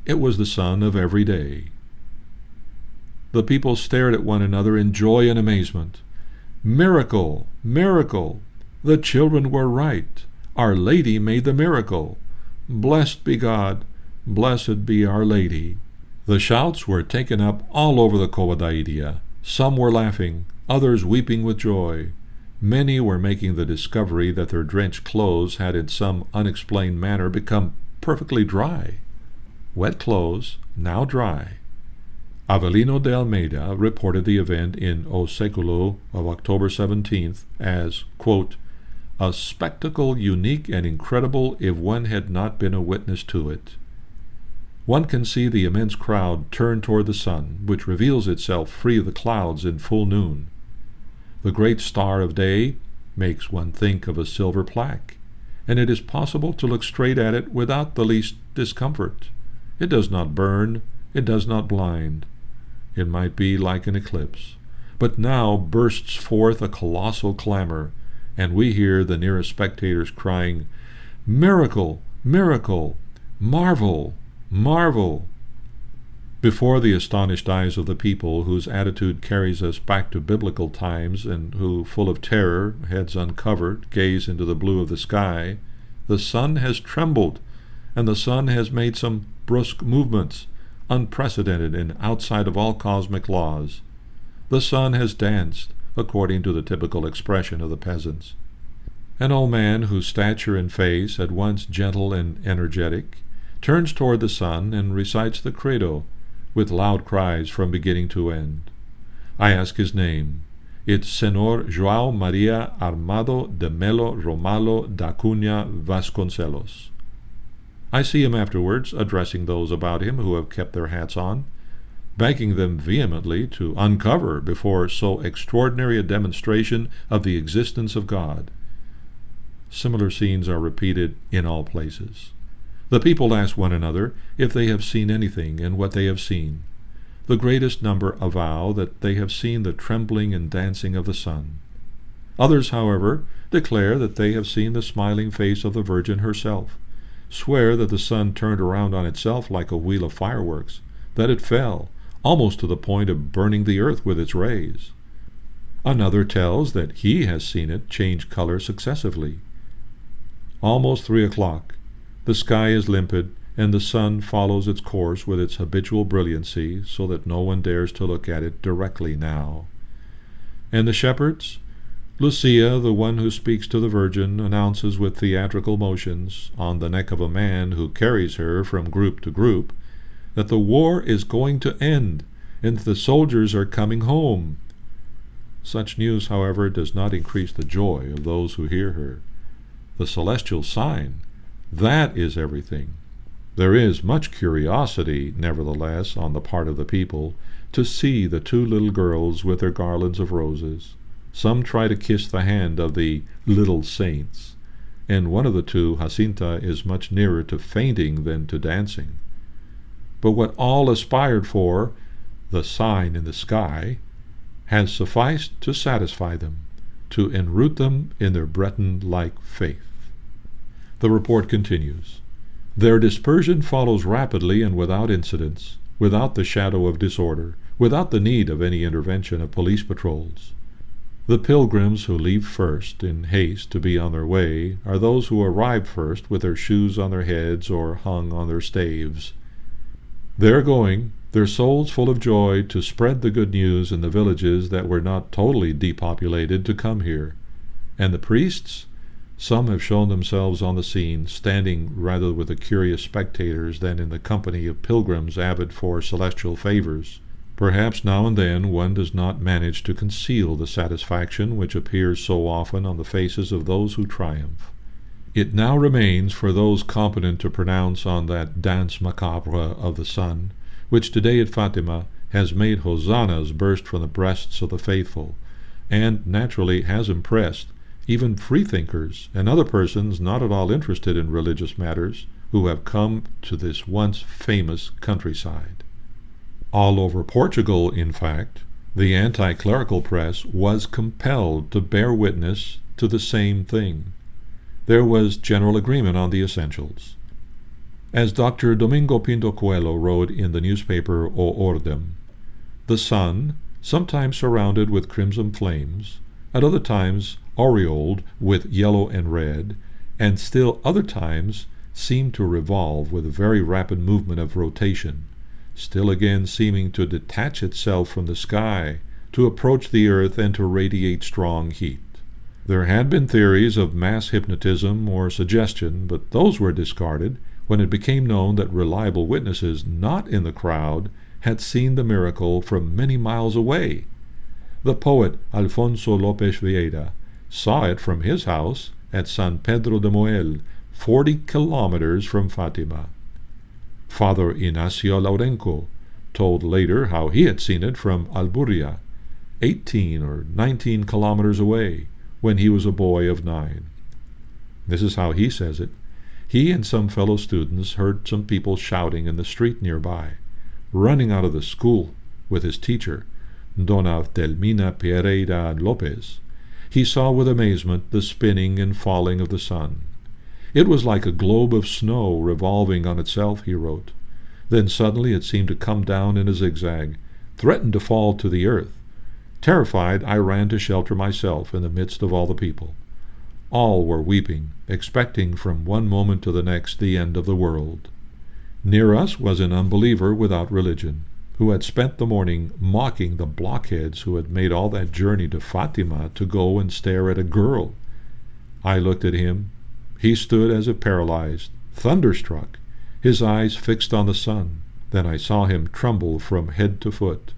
It was the sun of every day. The people stared at one another in joy and amazement. Miracle! Miracle! The children were right. Our Lady made the miracle. Blessed be God. Blessed be Our Lady. The shouts were taken up all over the Covadairia. Some were laughing, others weeping with joy. Many were making the discovery that their drenched clothes had in some unexplained manner become perfectly dry. Wet clothes, now dry. Avelino de Almeida reported the event in O Século of October 17th as, quote, "a spectacle unique and incredible if one had not been a witness to it." One can see the immense crowd turn toward the sun, which reveals itself free of the clouds in full noon. The great star of day makes one think of a silver plaque, and it is possible to look straight at it without the least discomfort. It does not burn, it does not blind. It might be like an eclipse, but now bursts forth a colossal clamor, and we hear the nearest spectators crying, "Miracle! Miracle! Marvel! Marvel!" Before the astonished eyes of the people, whose attitude carries us back to biblical times, and who, full of terror, heads uncovered, gaze into the blue of the sky, the sun has trembled, and the sun has made some brusque movements, unprecedented and outside of all cosmic laws. The sun has danced, according to the typical expression of the peasants. An old man, whose stature and face, at once gentle and energetic, turns toward the sun and recites the Credo, with loud cries from beginning to end. I ask his name. It's Senor João Maria Armado de Melo Romalo da Cunha Vasconcelos. I see him afterwards addressing those about him who have kept their hats on, begging them vehemently to uncover before so extraordinary a demonstration of the existence of God. Similar scenes are repeated in all places. The people ask one another if they have seen anything and what they have seen. The greatest number avow that they have seen the trembling and dancing of the sun. Others, however, declare that they have seen the smiling face of the Virgin herself, swear that the sun turned around on itself like a wheel of fireworks, that it fell, almost to the point of burning the earth with its rays. Another tells that he has seen it change color successively. Almost 3 o'clock. The sky is limpid, and the sun follows its course with its habitual brilliancy, so that no one dares to look at it directly now. And the shepherds? Lucia, the one who speaks to the Virgin, announces with theatrical motions, on the neck of a man who carries her from group to group, that the war is going to end, and the soldiers are coming home. Such news, however, does not increase the joy of those who hear her. The celestial sign, that is everything. There is much curiosity, nevertheless, on the part of the people, to see the 2 little girls with their garlands of roses. Some try to kiss the hand of the little saints, and one of the 2, Jacinta, is much nearer to fainting than to dancing. But what all aspired for, the sign in the sky, has sufficed to satisfy them, to enroot them in their Breton-like faith. The report continues. Their dispersion follows rapidly and without incidents, without the shadow of disorder, without the need of any intervention of police patrols. The pilgrims who leave first in haste to be on their way are those who arrive first with their shoes on their heads or hung on their staves. They're going, their souls full of joy, to spread the good news in the villages that were not totally depopulated to come here. And the priests? Some have shown themselves on the scene, standing rather with the curious spectators than in the company of pilgrims avid for celestial favors. Perhaps now and then one does not manage to conceal the satisfaction which appears so often on the faces of those who triumph. It now remains for those competent to pronounce on that dance macabre of the sun, which today at Fatima has made hosannas burst from the breasts of the faithful, and naturally has impressed even freethinkers and other persons not at all interested in religious matters who have come to this once famous countryside. All over Portugal, in fact, the anti-clerical press was compelled to bear witness to the same thing. There was general agreement on the essentials. As Dr. Domingo Pinto Coelho wrote in the newspaper O Ordem, the sun, sometimes surrounded with crimson flames, at other times aureoled with yellow and red, and still other times seemed to revolve with a very rapid movement of rotation, still again seeming to detach itself from the sky, to approach the earth and to radiate strong heat. There had been theories of mass hypnotism or suggestion, but those were discarded when it became known that reliable witnesses not in the crowd had seen the miracle from many miles away. The poet Alfonso Lopez Vieira saw it from his house at San Pedro de Moel, 40 kilometers from Fatima. Father Ignacio Laurenco told later how he had seen it from Alburia, 18 or 19 kilometers away, when he was a boy of 9. This is how he says it. He and some fellow students heard some people shouting in the street nearby, running out of the school with his teacher, Dona Delmina Pereira Lopez. He saw with amazement the spinning and falling of the sun. It was like a globe of snow revolving on itself, he wrote. Then suddenly it seemed to come down in a zigzag, threatened to fall to the earth. Terrified, I ran to shelter myself in the midst of all the people. All were weeping, expecting from one moment to the next the end of the world. Near us was an unbeliever without religion, who had spent the morning mocking the blockheads who had made all that journey to Fatima to go and stare at a girl. I looked at him. He stood as if paralyzed, thunderstruck, his eyes fixed on the sun. Then I saw him tremble from head to foot,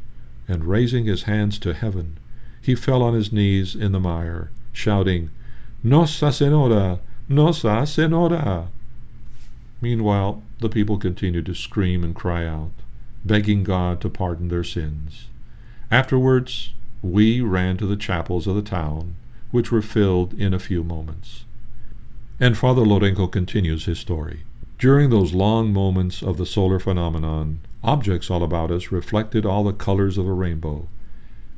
and raising his hands to heaven, he fell on his knees in the mire, shouting, "Nossa Senhora! Nossa Senhora!" Meanwhile, the people continued to scream and cry out, begging God to pardon their sins. Afterwards, we ran to the chapels of the town, which were filled in a few moments. And Father Lourenco continues his story. During those long moments of the solar phenomenon, objects all about us reflected all the colors of a rainbow.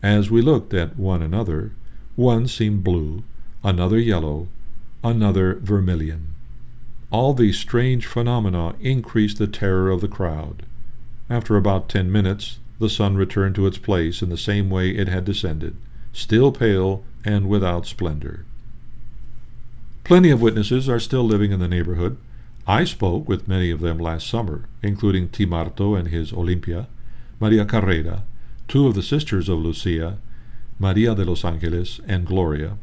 As we looked at one another, one seemed blue, another yellow, another vermilion. All these strange phenomena increased the terror of the crowd. After about 10 minutes, the sun returned to its place in the same way it had descended, still pale and without splendor. Plenty of witnesses are still living in the neighborhood. I spoke with many of them last summer, including Timarto and his Olympia, Maria Carrera, 2 of the sisters of Lucia, Maria de los Angeles and Gloria,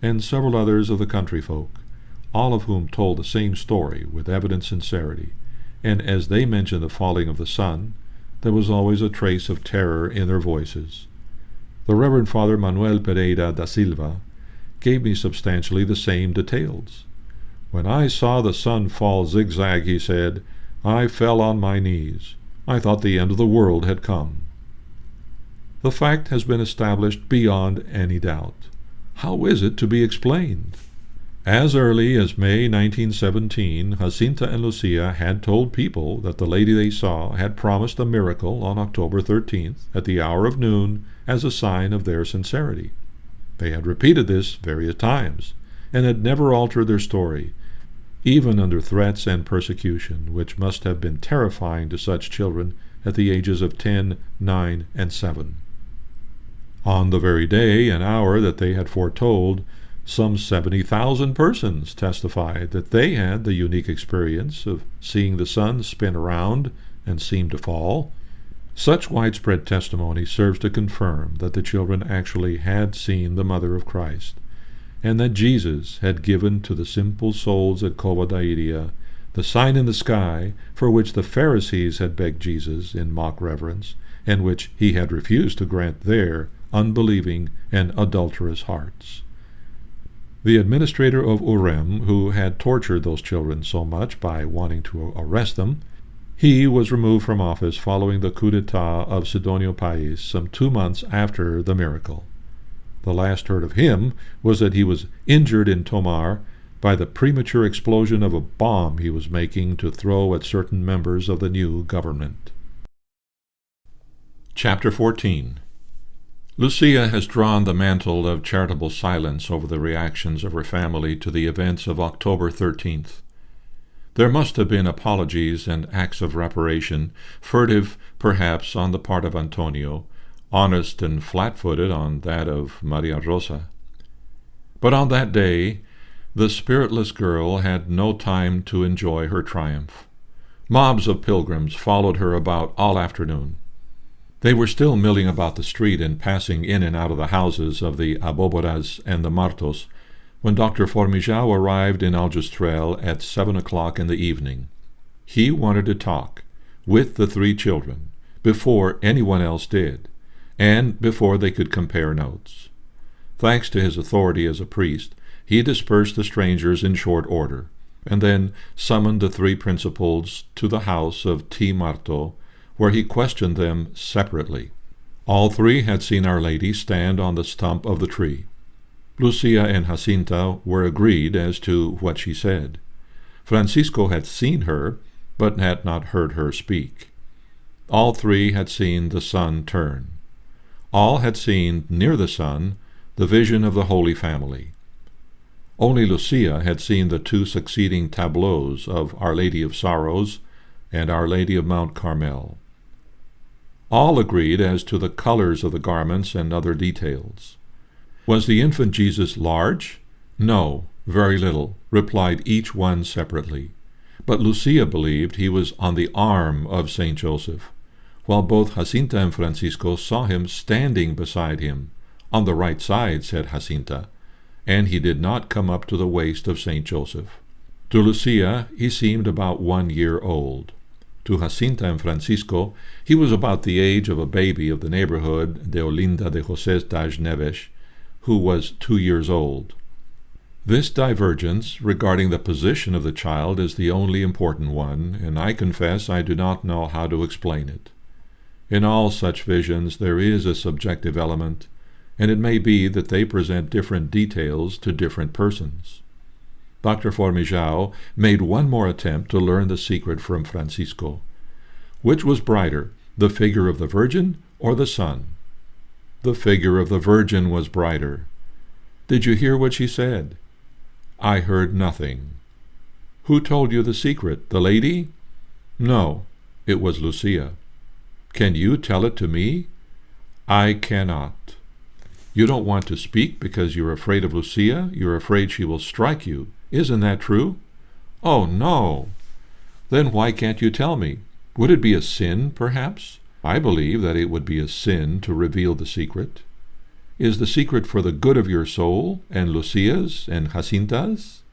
and several others of the country folk, all of whom told the same story with evident sincerity, and as they mentioned the falling of the sun, there was always a trace of terror in their voices. The Reverend Father Manuel Pereira da Silva gave me substantially the same details. When I saw the sun fall zigzag, he said, I fell on my knees. I thought the end of the world had come. The fact has been established beyond any doubt. How is it to be explained? As early as May 1917, Jacinta and Lucia had told people that the lady they saw had promised a miracle on October 13th at the hour of noon as a sign of their sincerity. They had repeated this various times, and had never altered their story, even under threats and persecution, which must have been terrifying to such children at the ages of 10, 9, and 7. On the very day and hour that they had foretold, some 70,000 persons testified that they had the unique experience of seeing the sun spin around and seem to fall. Such widespread testimony serves to confirm that the children actually had seen the Mother of Christ, and that Jesus had given to the simple souls at Cova da Iria the sign in the sky for which the Pharisees had begged Jesus in mock reverence, and which he had refused to grant their unbelieving and adulterous hearts. The administrator of Urem, who had tortured those children so much by wanting to arrest them, he was removed from office following the coup d'etat of Sidonio Pais some 2 months after the miracle. The last heard of him was that he was injured in Tomar by the premature explosion of a bomb he was making to throw at certain members of the new government. Chapter 14. Lucia has drawn the mantle of charitable silence over the reactions of her family to the events of October 13th. There must have been apologies and acts of reparation, furtive perhaps on the part of Antonio, honest and flat-footed on that of Maria Rosa. But on that day, the spiritless girl had no time to enjoy her triumph. Mobs of pilgrims followed her about all afternoon. They were still milling about the street and passing in and out of the houses of the Aboboras and the Martos when Dr. Formigao arrived in Aljustrel at 7 o'clock in the evening. He wanted to talk with the 3 children before anyone else did, and before they could compare notes. Thanks to his authority as a priest, he dispersed the strangers in short order, and then summoned the 3 principals to the house of T. Marto, where he questioned them separately. All 3 had seen Our Lady stand on the stump of the tree. Lucia and Jacinta were agreed as to what she said. Francisco had seen her, but had not heard her speak. All 3 had seen the sun turn. All had seen, near the sun, the vision of the Holy Family. Only Lucia had seen the 2 succeeding tableaux of Our Lady of Sorrows and Our Lady of Mount Carmel. All agreed as to the colors of the garments and other details. Was the infant Jesus large? No, very little, replied each one separately. But Lucia believed he was on the arm of Saint Joseph, while both Jacinta and Francisco saw him standing beside him. On the right side, said Jacinta, and he did not come up to the waist of Saint Joseph. To Lucia he seemed about 1 year old. To Jacinta and Francisco he was about the age of a baby of the neighborhood de Olinda de José das Neves, who was 2 years old. This divergence regarding the position of the child is the only important one, and I confess I do not know how to explain it. In all such visions there is a subjective element, and it may be that they present different details to different persons. Dr. Formigao made one more attempt to learn the secret from Francisco. Which was brighter, the figure of the Virgin or the sun? The figure of the Virgin was brighter. Did you hear what she said? I heard nothing. Who told you the secret, the lady? No, it was Lucia. Can you tell it to me? I cannot. You don't want to speak because you're afraid of Lucia? You're afraid she will strike you. Isn't that true? Oh, no. Then why can't you tell me? Would it be a sin, perhaps? I believe that it would be a sin to reveal the secret. Is the secret for the good of your soul, and Lucia's, and Jacinta's?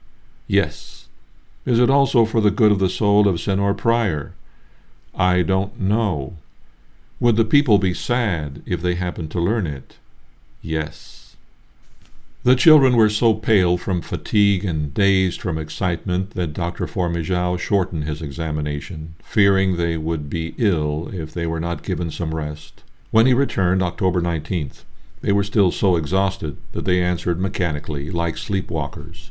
Yes. Is it also for the good of the soul of Senor Prior? I don't know. Would the people be sad if they happened to learn it? Yes. The children were so pale from fatigue and dazed from excitement that Dr. Formigao shortened his examination, fearing they would be ill if they were not given some rest. When he returned, October 19th, they were still so exhausted that they answered mechanically, like sleepwalkers.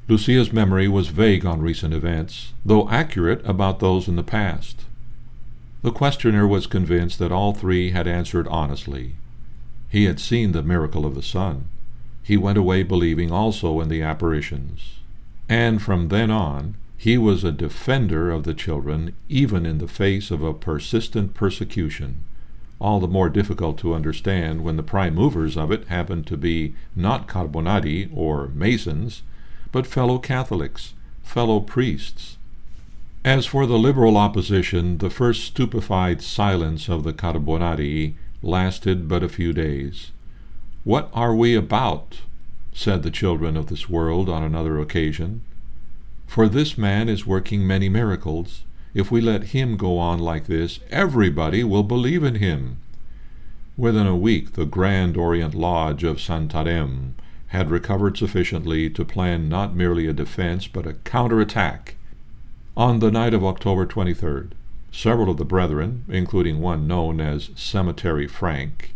Lucia's memory was vague on recent events, though accurate about those in the past. The questioner was convinced that all three had answered honestly. He had seen the miracle of the sun. He went away believing also in the apparitions. And from then on, he was a defender of the children, even in the face of a persistent persecution, all the more difficult to understand when the prime movers of it happened to be not Carbonari or Masons, but fellow Catholics, fellow priests. As for the liberal opposition, the first stupefied silence of the Carbonari lasted but a few days. "What are we about?" said the children of this world on another occasion. "For this man is working many miracles. If we let him go on like this, everybody will believe in him." Within a week, the Grand Orient Lodge of Santarém had recovered sufficiently to plan not merely a defense but a counterattack. On the night of October 23rd, several of the brethren, including one known as Cemetery Frank,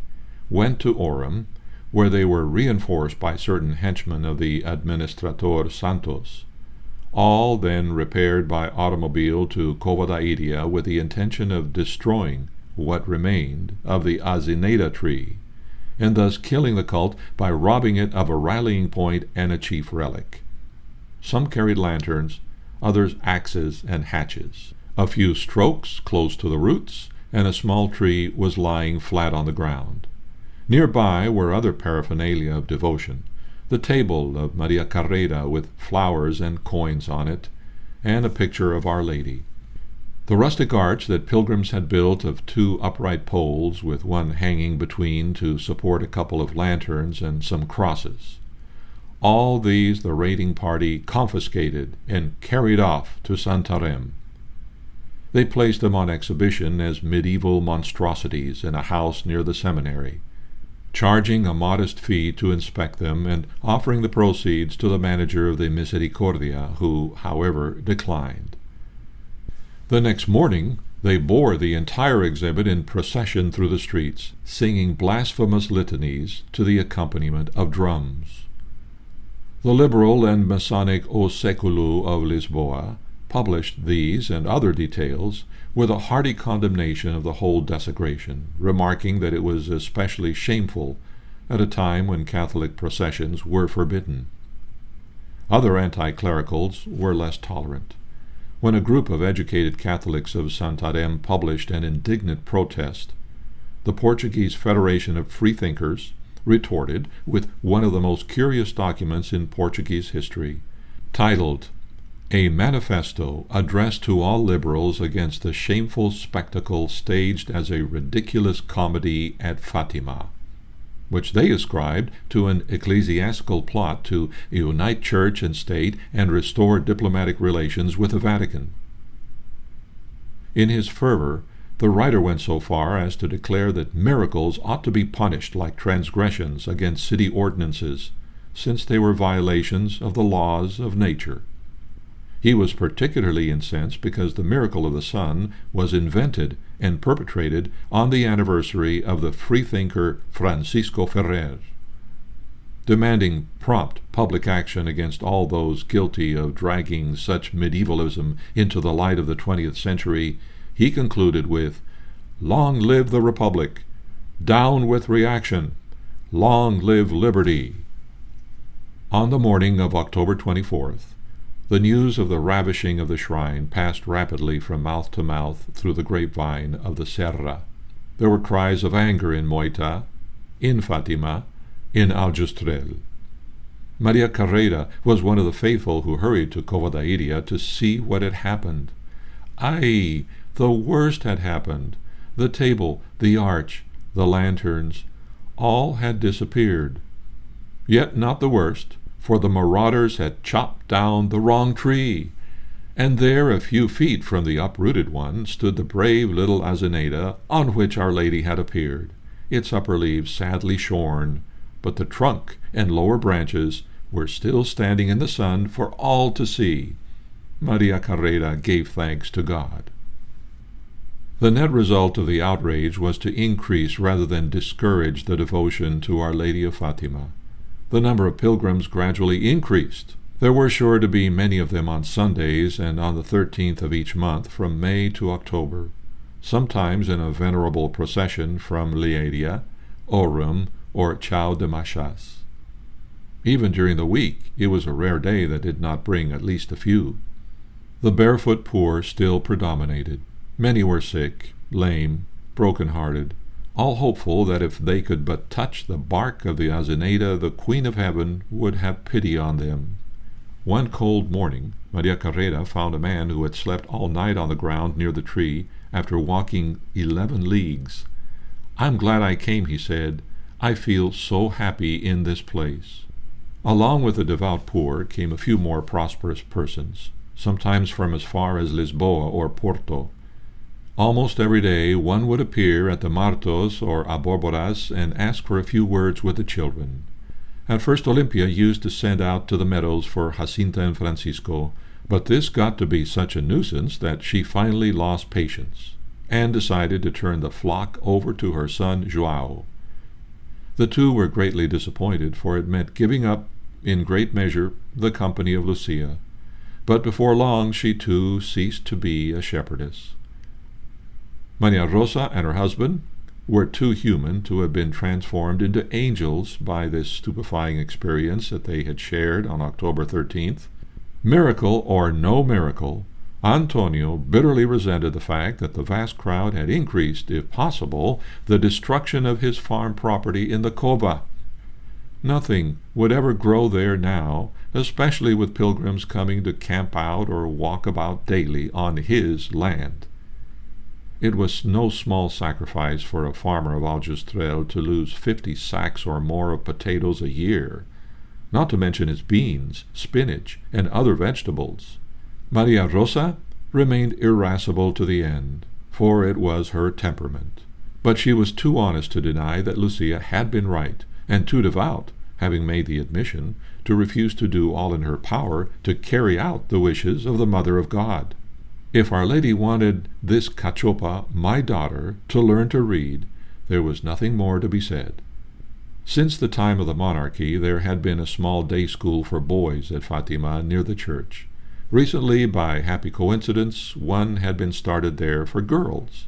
went to Orem, where they were reinforced by certain henchmen of the Administrador Santos. All then repaired by automobile to Cova da Iria with the intention of destroying what remained of the Azineda tree, and thus killing the cult by robbing it of a rallying point and a chief relic. Some carried lanterns, others axes and hatchets. A few strokes close to the roots, and a small tree was lying flat on the ground. Nearby were other paraphernalia of devotion, the table of Maria Carrera with flowers and coins on it, and a picture of Our Lady. The rustic arch that pilgrims had built of 2 upright poles with one hanging between to support a couple of lanterns and some crosses. All these the raiding party confiscated and carried off to Santarém. They placed them on exhibition as medieval monstrosities in a house near the seminary, charging a modest fee to inspect them and offering the proceeds to the manager of the Misericordia, who, however, declined. The next morning, they bore the entire exhibit in procession through the streets, singing blasphemous litanies to the accompaniment of drums. The liberal and Masonic O Século of Lisboa published these and other details with a hearty condemnation of the whole desecration, remarking that it was especially shameful at a time when Catholic processions were forbidden. Other anti-clericals were less tolerant. When a group of educated Catholics of Santarém published an indignant protest, the Portuguese Federation of Freethinkers retorted with one of the most curious documents in Portuguese history, titled "A Manifesto Addressed to All Liberals Against the Shameful Spectacle Staged as a Ridiculous Comedy at Fatima," which they ascribed to an ecclesiastical plot to unite church and state and restore diplomatic relations with the Vatican. In his fervor, the writer went so far as to declare that miracles ought to be punished like transgressions against city ordinances, since they were violations of the laws of nature. He was particularly incensed because the miracle of the sun was invented and perpetrated on the anniversary of the freethinker Francisco Ferrer. Demanding prompt public action against all those guilty of dragging such medievalism into the light of the 20th century, he concluded with, "Long live the Republic! Down with reaction! Long live liberty!" On the morning of October 24th, the news of the ravishing of the shrine passed rapidly from mouth to mouth through the grapevine of the Serra. There were cries of anger in Moita, in Fatima, in Aljustrel. Maria Carrera was one of the faithful who hurried to Cova da Iria to see what had happened. Ay, the worst had happened. The table, the arch, the lanterns, all had disappeared. Yet not the worst, for the marauders had chopped down the wrong tree, and there, a few feet from the uprooted one, stood the brave little Azineda on which Our Lady had appeared, its upper leaves sadly shorn, but the trunk and lower branches were still standing in the sun for all to see. Maria Carrera gave thanks to God. The net result of the outrage was to increase rather than discourage the devotion to Our Lady of Fatima. The number of pilgrims gradually increased, There were sure to be many of them on Sundays and on the 13th of each month from May to October, sometimes in a venerable procession from Lieria, Orum, or Chao de Machas. Even during the week, it was a rare day that did not bring at least a few. The barefoot poor still predominated. Many were sick, lame, broken-hearted, all hopeful that if they could but touch the bark of the Azeneda, the Queen of Heaven would have pity on them. One cold morning, Maria Carrera found a man who had slept all night on the ground near the tree after walking 11 leagues. "I'm glad I came," he said. "I feel so happy in this place." Along with the devout poor came a few more prosperous persons, sometimes from as far as Lisboa or Porto. Almost every day one would appear at the Martos or Aborboras and ask for a few words with the children. At first Olympia used to send out to the meadows for Jacinta and Francisco, but this got to be such a nuisance that she finally lost patience and decided to turn the flock over to her son João. The two were greatly disappointed, for it meant giving up, in great measure, the company of Lucia. But before long she too ceased to be a shepherdess. Maria Rosa and her husband were too human to have been transformed into angels by this stupefying experience that they had shared on October 13th. Miracle or no miracle, Antonio bitterly resented the fact that the vast crowd had increased, if possible, the destruction of his farm property in the Cova. Nothing would ever grow there now, especially with pilgrims coming to camp out or walk about daily on his land. It was no small sacrifice for a farmer of Aljustrel to lose 50 sacks or more of potatoes a year, not to mention his beans, spinach, and other vegetables. Maria Rosa remained irascible to the end, for it was her temperament. But she was too honest to deny that Lucia had been right, and too devout, having made the admission, to refuse to do all in her power to carry out the wishes of the Mother of God. If Our Lady wanted this cachopa, my daughter, to learn to read, there was nothing more to be said. Since the time of the monarchy, there had been a small day school for boys at Fatima near the church. Recently, by happy coincidence, one had been started there for girls.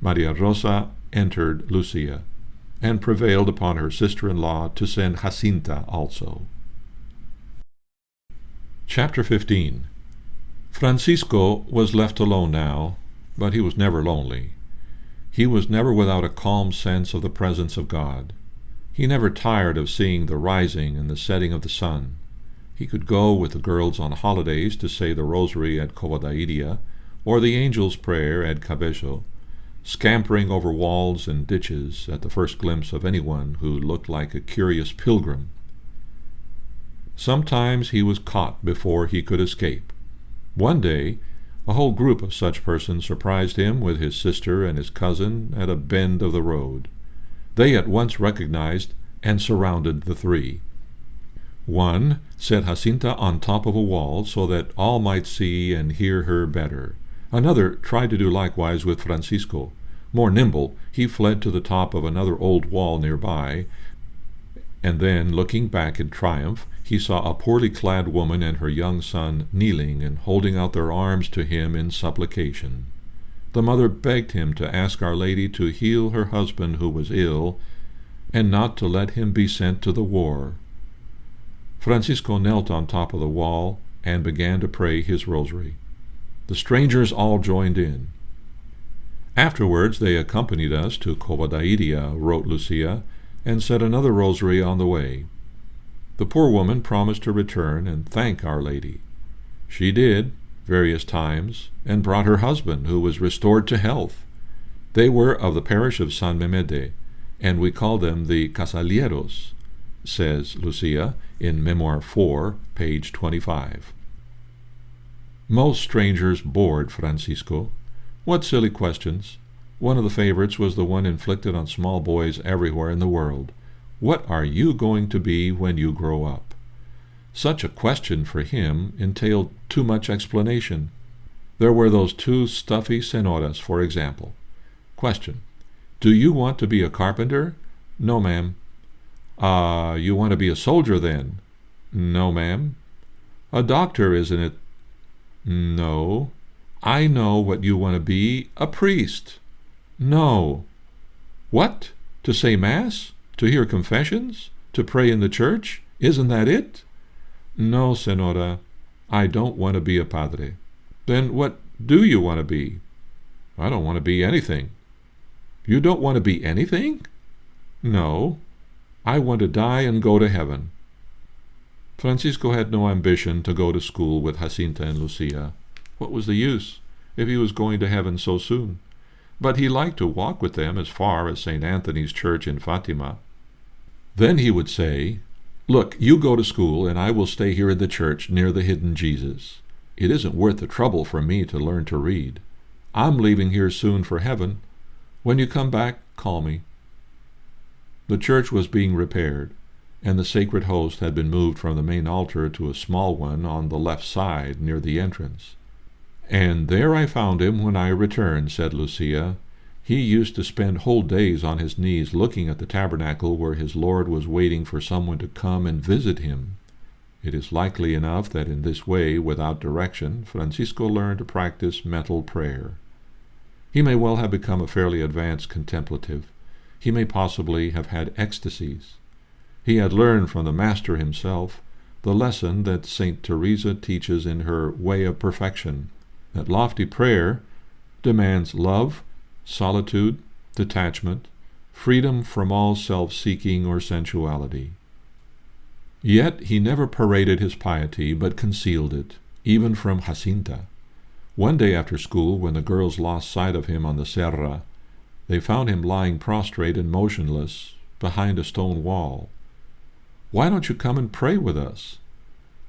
Maria Rosa entered Lucia, and prevailed upon her sister-in-law to send Jacinta also. Chapter 15. Francisco was left alone now, but he was never lonely. He was never without a calm sense of the presence of God. He never tired of seeing the rising and the setting of the sun. He could go with the girls on holidays to say the rosary at Covadairia, or the angel's prayer at Cabezo, scampering over walls and ditches at the first glimpse of anyone who looked like a curious pilgrim. Sometimes he was caught before he could escape. One day, a whole group of such persons surprised him with his sister and his cousin at a bend of the road. They at once recognized and surrounded the three. One set Jacinta on top of a wall so that all might see and hear her better. Another tried to do likewise with Francisco. More nimble, he fled to the top of another old wall nearby, and then, looking back in triumph, he saw a poorly clad woman and her young son kneeling and holding out their arms to him in supplication. The mother begged him to ask Our Lady to heal her husband who was ill, and not to let him be sent to the war. Francisco knelt on top of the wall and began to pray his rosary. The strangers all joined in. Afterwards they accompanied us to Covadairia, wrote Lucia, and said another rosary on the way. The poor woman promised to return and thank Our Lady. She did, various times, and brought her husband, who was restored to health. They were of the parish of San Memede, and we call them the Casalieros, says Lucia in Memoir 4, page 25. Most strangers bored Francisco. What silly questions! One of the favorites was the one inflicted on small boys everywhere in the world. What are you going to be when you grow up? Such a question for him entailed too much explanation. There were those two stuffy senoras, for example. Question: do you want to be a carpenter? No, ma'am. You want to be a soldier then? No, ma'am. A doctor, isn't it? No. I know what you want to be, a priest. No. What? To say Mass? To hear confessions? To pray in the church? Isn't that it? No, Senora. I don't want to be a padre. Then what do you want to be? I don't want to be anything. You don't want to be anything? No. I want to die and go to heaven. Francisco had no ambition to go to school with Jacinta and Lucia. What was the use, if he was going to heaven so soon? But he liked to walk with them as far as St. Anthony's Church in Fatima. Then he would say, "Look, you go to school, and I will stay here in the church near the hidden Jesus. It isn't worth the trouble for me to learn to read. I'm leaving here soon for heaven. When you come back, call me." The church was being repaired, and the sacred host had been moved from the main altar to a small one on the left side near the entrance. "And there I found him when I returned," said Lucia. "He used to spend whole days on his knees looking at the tabernacle where his Lord was waiting for someone to come and visit him." It is likely enough that in this way, without direction, Francisco learned to practice mental prayer. He may well have become a fairly advanced contemplative. He may possibly have had ecstasies. He had learned from the Master himself the lesson that St. Teresa teaches in her Way of Perfection, that lofty prayer demands love, solitude, detachment, freedom from all self-seeking or sensuality. Yet he never paraded his piety, but concealed it, even from Jacinta. One day after school, when the girls lost sight of him on the serra, they found him lying prostrate and motionless behind a stone wall. "Why don't you come and pray with us?"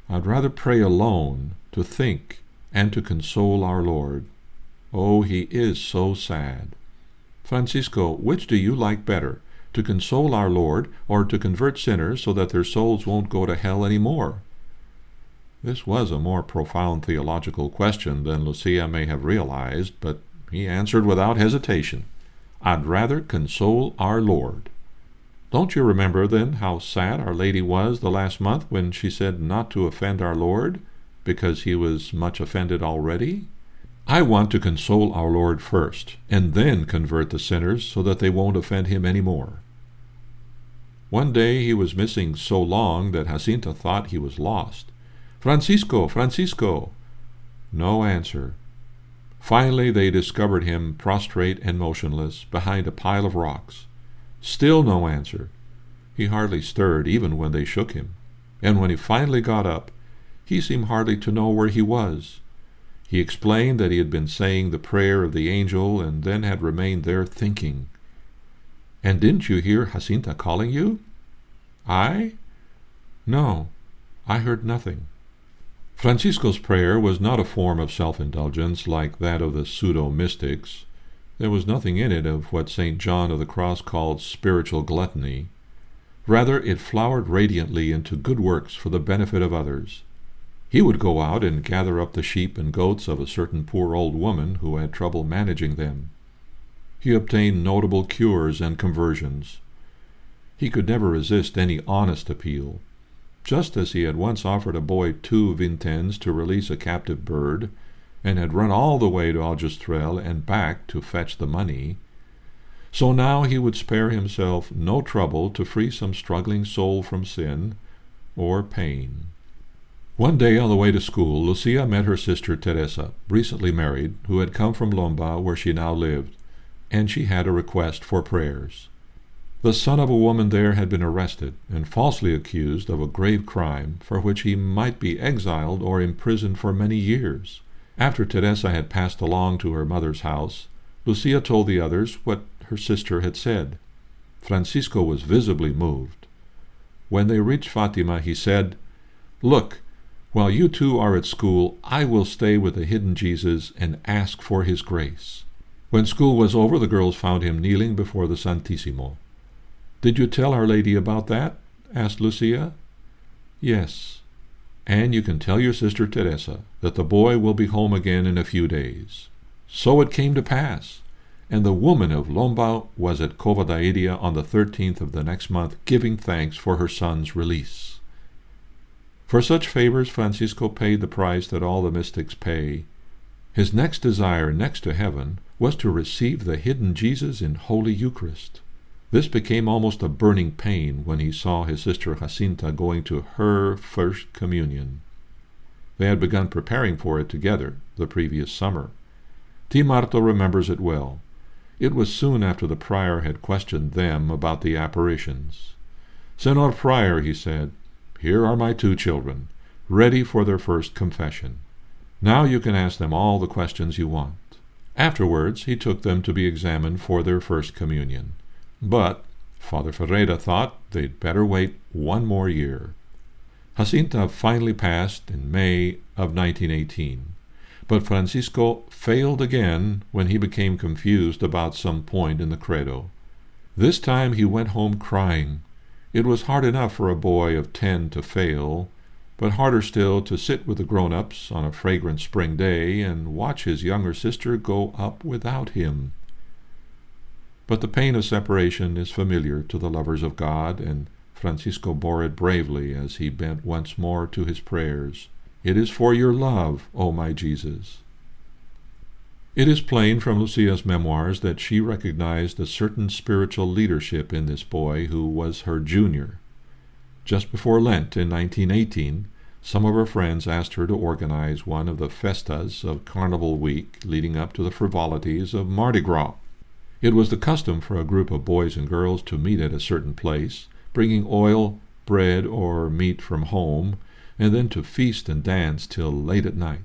"I'd rather pray alone, to think and to console our Lord. Oh, he is so sad." "Francisco, which do you like better, to console our Lord or to convert sinners so that their souls won't go to hell any more?" This was a more profound theological question than Lucia may have realized, but he answered without hesitation, "I'd rather console our Lord." "Don't you remember, then, how sad Our Lady was the last month when she said not to offend our Lord, because he was much offended already? I want to console our Lord first, and then convert the sinners so that they won't offend him any more." One day he was missing so long that Jacinta thought he was lost. "Francisco, Francisco!" No answer. Finally they discovered him prostrate and motionless behind a pile of rocks. Still no answer. He hardly stirred even when they shook him, and when he finally got up, he seemed hardly to know where he was. He explained that he had been saying the prayer of the angel and then had remained there thinking. "And didn't you hear Jacinta calling you?" "I? No, I heard nothing." Francisco's prayer was not a form of self-indulgence like that of the pseudo-mystics. There was nothing in it of what St. John of the Cross called spiritual gluttony. Rather, it flowered radiantly into good works for the benefit of others. He would go out and gather up the sheep and goats of a certain poor old woman who had trouble managing them. He obtained notable cures and conversions. He could never resist any honest appeal. Just as he had once offered a boy 2 vinténs to release a captive bird, and had run all the way to Aljustrel and back to fetch the money, so now he would spare himself no trouble to free some struggling soul from sin or pain. One day on the way to school, Lucia met her sister Teresa, recently married, who had come from Lomba, where she now lived, and she had a request for prayers. The son of a woman there had been arrested and falsely accused of a grave crime for which he might be exiled or imprisoned for many years. After Teresa had passed along to her mother's house, Lucia told the others what her sister had said. Francisco was visibly moved. When they reached Fatima, he said, "Look, while you two are at school, I will stay with the hidden Jesus and ask for his grace." When school was over, the girls found him kneeling before the Santissimo. "Did you tell Our Lady about that?" asked Lucia. "Yes, and you can tell your sister Teresa that the boy will be home again in a few days." So it came to pass, and the woman of Lomba was at Covadaidia on the 13th of the next month, giving thanks for her son's release. For such favors, Francisco paid the price that all the mystics pay. His next desire, next to heaven, was to receive the hidden Jesus in Holy Eucharist. This became almost a burning pain when he saw his sister Jacinta going to her first communion. They had begun preparing for it together the previous summer. T. Marto remembers it well. It was soon after the prior had questioned them about the apparitions. "Senor Prior," he said, "here are my 2 children, ready for their first confession. Now you can ask them all the questions you want." Afterwards, he took them to be examined for their first communion. But Father Ferreira thought they'd better wait 1 more year. Jacinta finally passed in May of 1918, but Francisco failed again when he became confused about some point in the credo. This time he went home crying. It was hard enough for a boy of 10 to fail, but harder still to sit with the grown-ups on a fragrant spring day and watch his younger sister go up without him. But the pain of separation is familiar to the lovers of God, and Francisco bore it bravely as he bent once more to his prayers. "It is for your love, O my Jesus." It is plain from Lucia's memoirs that she recognized a certain spiritual leadership in this boy who was her junior. Just before Lent in 1918, some of her friends asked her to organize one of the festas of Carnival Week leading up to the frivolities of Mardi Gras. It was the custom for a group of boys and girls to meet at a certain place, bringing oil, bread, or meat from home, and then to feast and dance till late at night.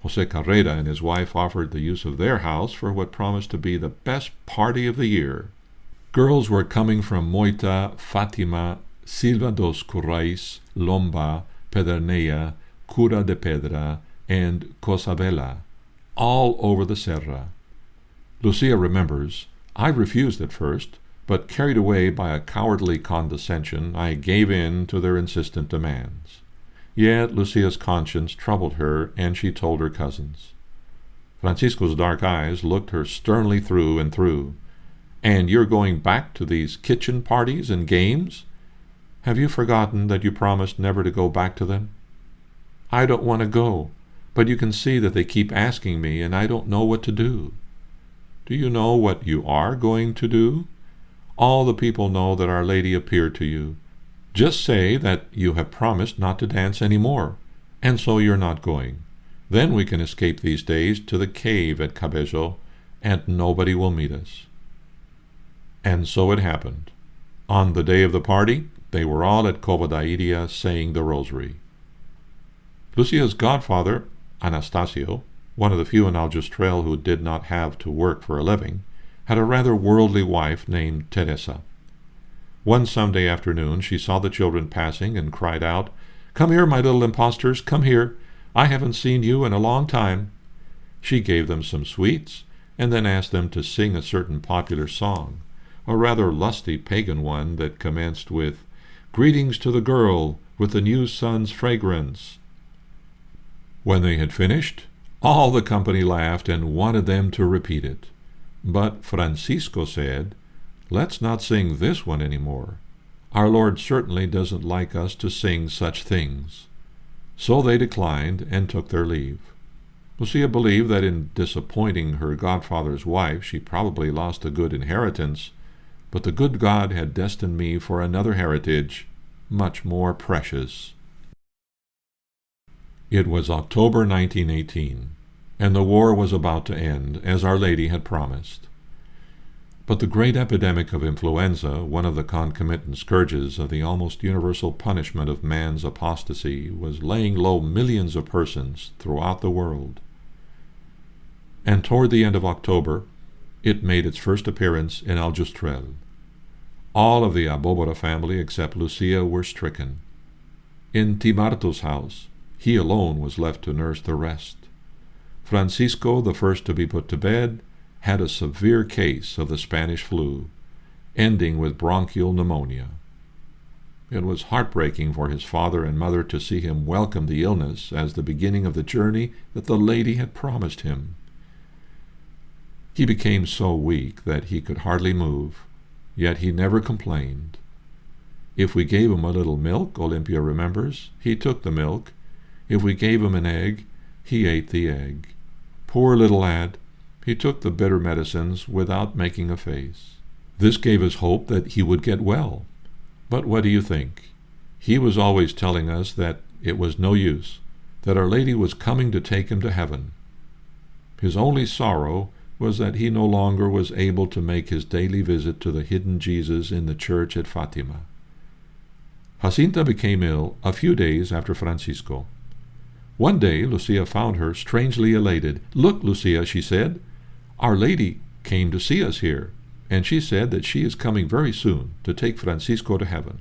José Carrera and his wife offered the use of their house for what promised to be the best party of the year. Girls were coming from Moita, Fatima, Silva dos Currais, Lomba, Pedernella, Cura de Pedra, and Cosabella, all over the Serra. Lucia remembers, "I refused at first, but carried away by a cowardly condescension, I gave in to their insistent demands." Yet Lucia's conscience troubled her, and she told her cousins. Francisco's dark eyes looked her sternly through and through. "And you're going back to these kitchen parties and games? Have you forgotten that you promised never to go back to them?" "I don't want to go, but you can see that they keep asking me, and I don't know what to do." "Do you know what you are going to do? All the people know that Our Lady appeared to you. Just say that you have promised not to dance any more, and so you're not going. Then we can escape these days to the cave at Cabello, and nobody will meet us." And so it happened. On the day of the party, they were all at Covadairia saying the rosary. Lucia's godfather, Anastasio, one of the few in Aljustrel who did not have to work for a living, had a rather worldly wife named Teresa. One Sunday afternoon she saw the children passing and cried out, "Come here, my little impostors, come here. I haven't seen you in a long time." She gave them some sweets, and then asked them to sing a certain popular song, a rather lusty pagan one that commenced with, "Greetings to the girl with the new sun's fragrance." When they had finished, all the company laughed and wanted them to repeat it. But Francisco said, "Let's not sing this one any more. Our Lord certainly doesn't like us to sing such things." So they declined and took their leave. Lucia believed that in disappointing her godfather's wife she probably lost a good inheritance, but the good God had destined me for another heritage, much more precious. It was October 1918, and the war was about to end, as Our Lady had promised. But the great epidemic of influenza, one of the concomitant scourges of the almost universal punishment of man's apostasy, was laying low millions of persons throughout the world. And toward the end of October, it made its first appearance in Aljustrel. All of the Abobora family except Lucia were stricken. In Timarto's house, he alone was left to nurse the rest. Francisco, the first to be put to bed, had a severe case of the Spanish flu, ending with bronchial pneumonia. It was heartbreaking for his father and mother to see him welcome the illness as the beginning of the journey that the Lady had promised him. He became so weak that he could hardly move, yet he never complained. If we gave him a little milk, Olympia remembers, he took the milk. If we gave him an egg, he ate the egg. Poor little lad, he took the bitter medicines without making a face. This gave us hope that he would get well. But what do you think? He was always telling us that it was no use, that Our Lady was coming to take him to heaven. His only sorrow was that he no longer was able to make his daily visit to the hidden Jesus in the church at Fatima. Jacinta became ill a few days after Francisco. One day Lucia found her strangely elated. "Look, Lucia," she said, "Our Lady came to see us here, and she said that she is coming very soon to take Francisco to heaven.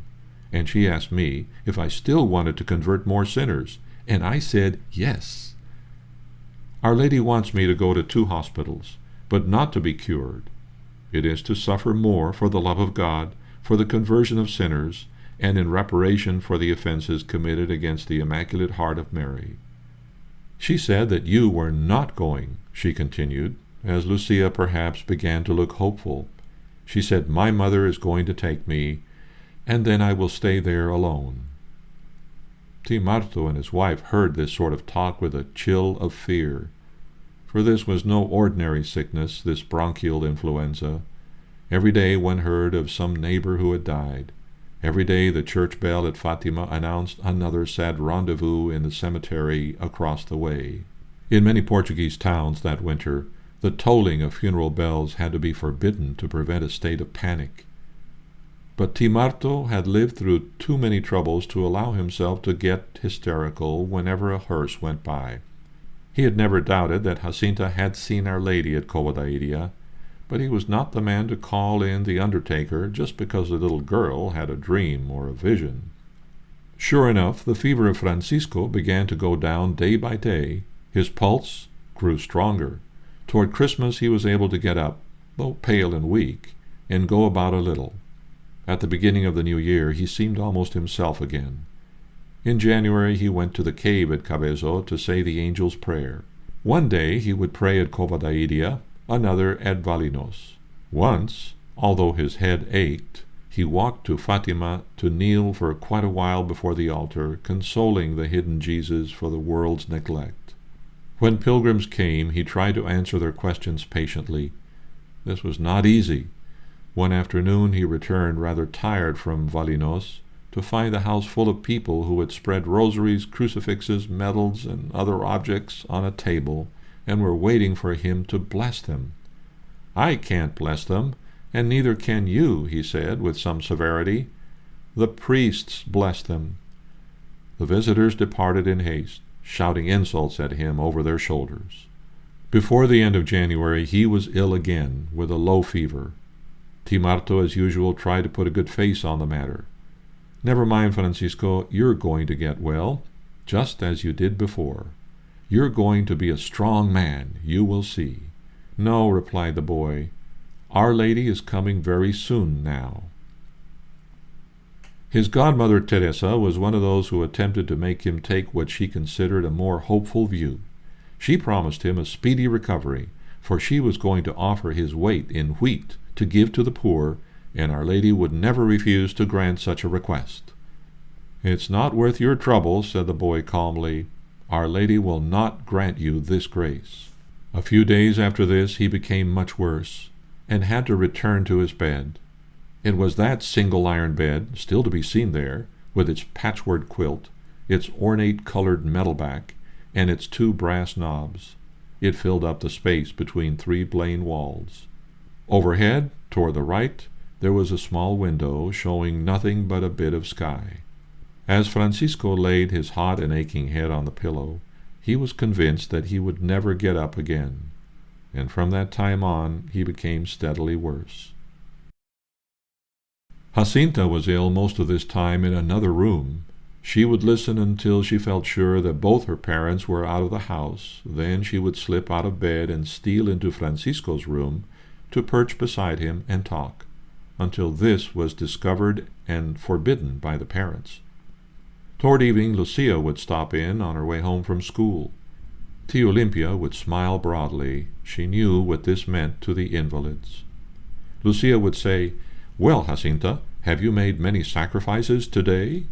And she asked me if I still wanted to convert more sinners, and I said yes. Our Lady wants me to go to 2 hospitals, but not to be cured. It is to suffer more for the love of God, for the conversion of sinners, and in reparation for the offenses committed against the Immaculate Heart of Mary. She said that you were not going," she continued, as Lucia perhaps began to look hopeful. "She said, my mother is going to take me, and then I will stay there alone." Marto and his wife heard this sort of talk with a chill of fear, for this was no ordinary sickness, this bronchial influenza. Every day one heard of some neighbor who had died. Every day the church bell at Fatima announced another sad rendezvous in the cemetery across the way. In many Portuguese towns that winter, the tolling of funeral bells had to be forbidden to prevent a state of panic. But Marto had lived through too many troubles to allow himself to get hysterical whenever a hearse went by. He had never doubted that Jacinta had seen Our Lady at Covadairia, but he was not the man to call in the undertaker just because the little girl had a dream or a vision. Sure enough, the fever of Francisco began to go down day by day. His pulse grew stronger. Toward Christmas he was able to get up, though pale and weak, and go about a little. At the beginning of the new year he seemed almost himself again. In January he went to the cave at Cabezo to say the Angel's Prayer. One day he would pray at Covadairia, another at Valinos. Once, although his head ached, he walked to Fatima to kneel for quite a while before the altar, consoling the hidden Jesus for the world's neglect. When pilgrims came, he tried to answer their questions patiently. This was not easy. One afternoon he returned rather tired from Valinos to find the house full of people who had spread rosaries, crucifixes, medals, and other objects on a table, and were waiting for him to bless them. "I can't bless them, and neither can you," he said with some severity. "The priests bless them." The visitors departed in haste, shouting insults at him over their shoulders. Before the end of January he was ill again, with a low fever. Marto, as usual, tried to put a good face on the matter. "Never mind, Francisco, you're going to get well, just as you did before. You're going to be a strong man, you will see." "No," replied the boy. "Our Lady is coming very soon now." His godmother Teresa was one of those who attempted to make him take what she considered a more hopeful view. She promised him a speedy recovery, for she was going to offer his weight in wheat to give to the poor, and Our Lady would never refuse to grant such a request. "It's not worth your trouble," said the boy calmly. "Our Lady will not grant you this grace." A few days after this he became much worse, and had to return to his bed. It was that single iron bed, still to be seen there, with its patchwork quilt, its ornate colored metal back, and its 2 brass knobs. It filled up the space between 3 plain walls. Overhead, toward the right, there was a small window showing nothing but a bit of sky. As Francisco laid his hot and aching head on the pillow, he was convinced that he would never get up again, and from that time on he became steadily worse. Jacinta was ill most of this time in another room. She would listen until she felt sure that both her parents were out of the house. Then she would slip out of bed and steal into Francisco's room to perch beside him and talk, until this was discovered and forbidden by the parents. Toward evening, Lucia would stop in on her way home from school. Tia Olympia would smile broadly. She knew what this meant to the invalids. Lucia would say, "Well, Jacinta, Have you made many sacrifices today?"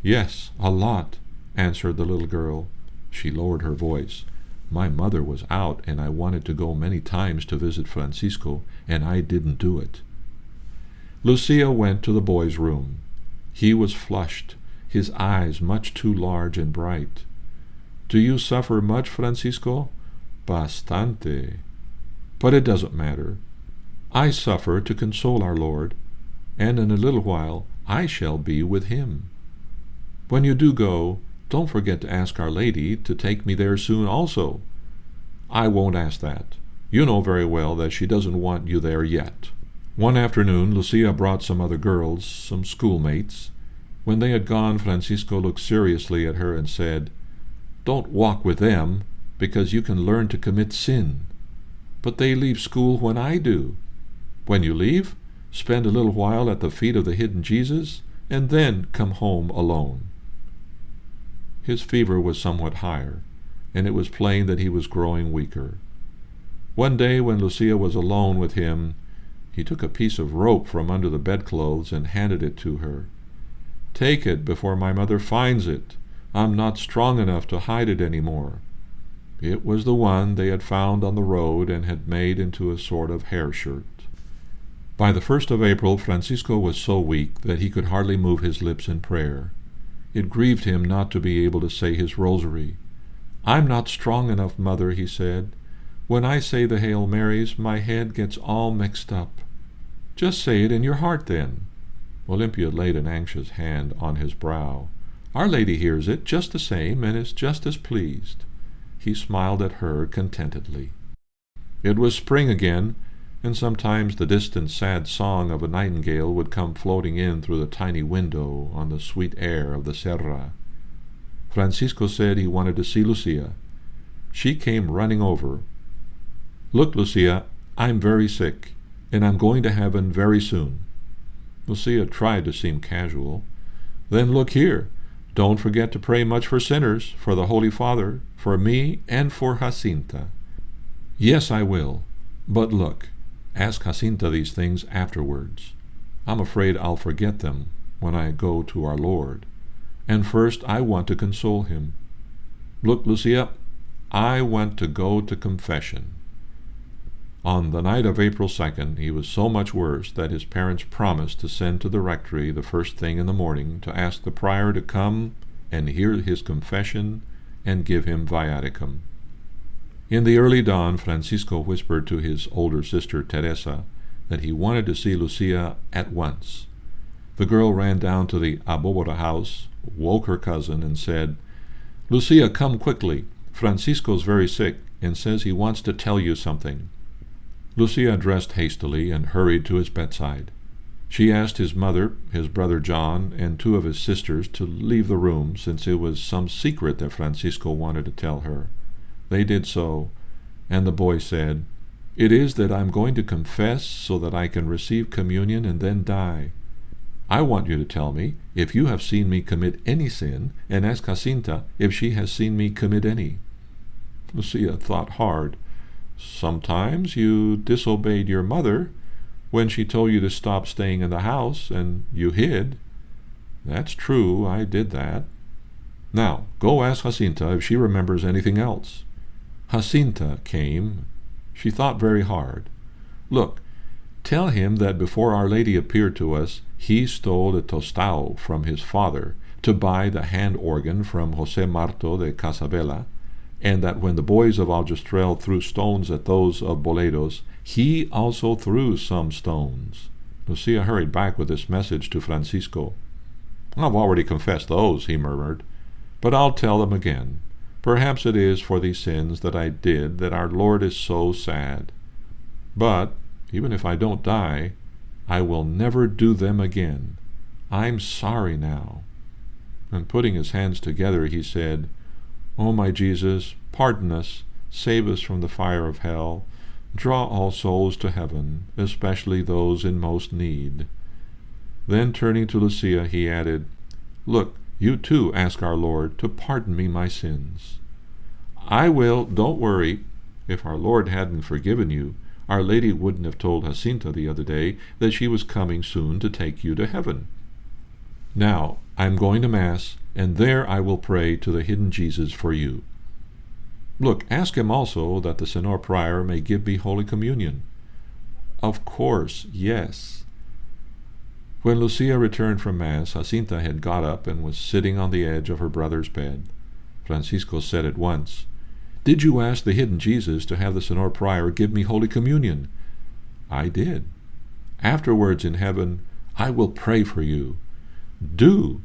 "Yes, a lot," answered the little girl. She lowered her voice. "My mother was out, and I wanted to go many times to visit Francisco, and I didn't do it." Lucia went to the boy's room. He was flushed, his eyes much too large and bright. "Do you suffer much, Francisco?" "Bastante." "But it doesn't matter. I suffer to console our Lord, and in a little while I shall be with him. When you do go, don't forget to ask Our Lady to take me there soon also." "I won't ask that. You know very well that she doesn't want you there yet." One afternoon, Lucia brought some other girls, some schoolmates. When they had gone, Francisco looked seriously at her and said, "Don't walk with them, because you can learn to commit sin. But they leave school when I do. When you leave, spend a little while at the feet of the hidden Jesus, and then come home alone." His fever was somewhat higher, and it was plain that he was growing weaker. One day, when Lucia was alone with him, he took a piece of rope from under the bedclothes and handed it to her. "Take it before my mother finds it. I'm not strong enough to hide it any more." It was the one they had found on the road and had made into a sort of hair shirt. By the 1st of April, Francisco was so weak that he could hardly move his lips in prayer. It grieved him not to be able to say his rosary. "I'm not strong enough, Mother," he said. "When I say the Hail Marys, my head gets all mixed up." "Just say it in your heart, then." Olympia laid an anxious hand on his brow. "Our Lady hears it just the same, and is just as pleased." He smiled at her contentedly. It was spring again, and sometimes the distant sad song of a nightingale would come floating in through the tiny window on the sweet air of the Serra. Francisco said he wanted to see Lucia. She came running over. "Look, Lucia, I'm very sick, and I'm going to heaven very soon." Lucia tried to seem casual. "Then look here. Don't forget to pray much for sinners, for the Holy Father, for me, and for Jacinta." "Yes, I will. But look, ask Jacinta these things afterwards. I'm afraid I'll forget them when I go to our Lord. And first I want to console him. Look, Lucia, I want to go to confession." On the night of April 2nd, he was so much worse that his parents promised to send to the rectory the first thing in the morning to ask the prior to come and hear his confession and give him viaticum. In the early dawn, Francisco whispered to his older sister Teresa that he wanted to see Lucia at once. The girl ran down to the Abobora house, woke her cousin, and said, "Lucia, come quickly. Francisco's very sick and says he wants to tell you something." Lucia dressed hastily and hurried to his bedside. She asked his mother, his brother John, and 2 of his sisters to leave the room, since it was some secret that Francisco wanted to tell her. They did so, and the boy said, "It is that I'm going to confess so that I can receive communion and then die. I want you to tell me if you have seen me commit any sin, and ask Jacinta if she has seen me commit any." Lucia thought hard. "Sometimes you disobeyed your mother when she told you to stop staying in the house, and you hid." "That's true, I did that." "Now, go ask Jacinta if she remembers anything else." Jacinta came. She thought very hard. "Look, tell him that before Our Lady appeared to us, he stole a tostao from his father to buy the hand organ from José Marto de Casabella, and that when the boys of Aljustrel threw stones at those of Boledos, he also threw some stones." Lucia hurried back with this message to Francisco. "I've already confessed those," he murmured, "but I'll tell them again. Perhaps it is for these sins that I did that our Lord is so sad. But, even if I don't die, I will never do them again. I'm sorry now." And putting his hands together, he said, "O my Jesus, pardon us, save us from the fire of hell, draw all souls to heaven, especially those in most need." Then turning to Lucia, he added, "Look, you too ask our Lord to pardon me my sins." "I will, don't worry. If our Lord hadn't forgiven you, Our Lady wouldn't have told Jacinta the other day that she was coming soon to take you to heaven. Now, I am going to Mass, and there I will pray to the hidden Jesus for you. Look, ask him also that the Senor Prior may give me Holy Communion. Of course, yes. When Lucia returned from Mass, Jacinta had got up and was sitting on the edge of her brother's bed. Francisco said at once, "Did you ask the hidden Jesus to have the Senor Prior give me Holy Communion?" "I did. Afterwards in heaven, I will pray for you." "Do.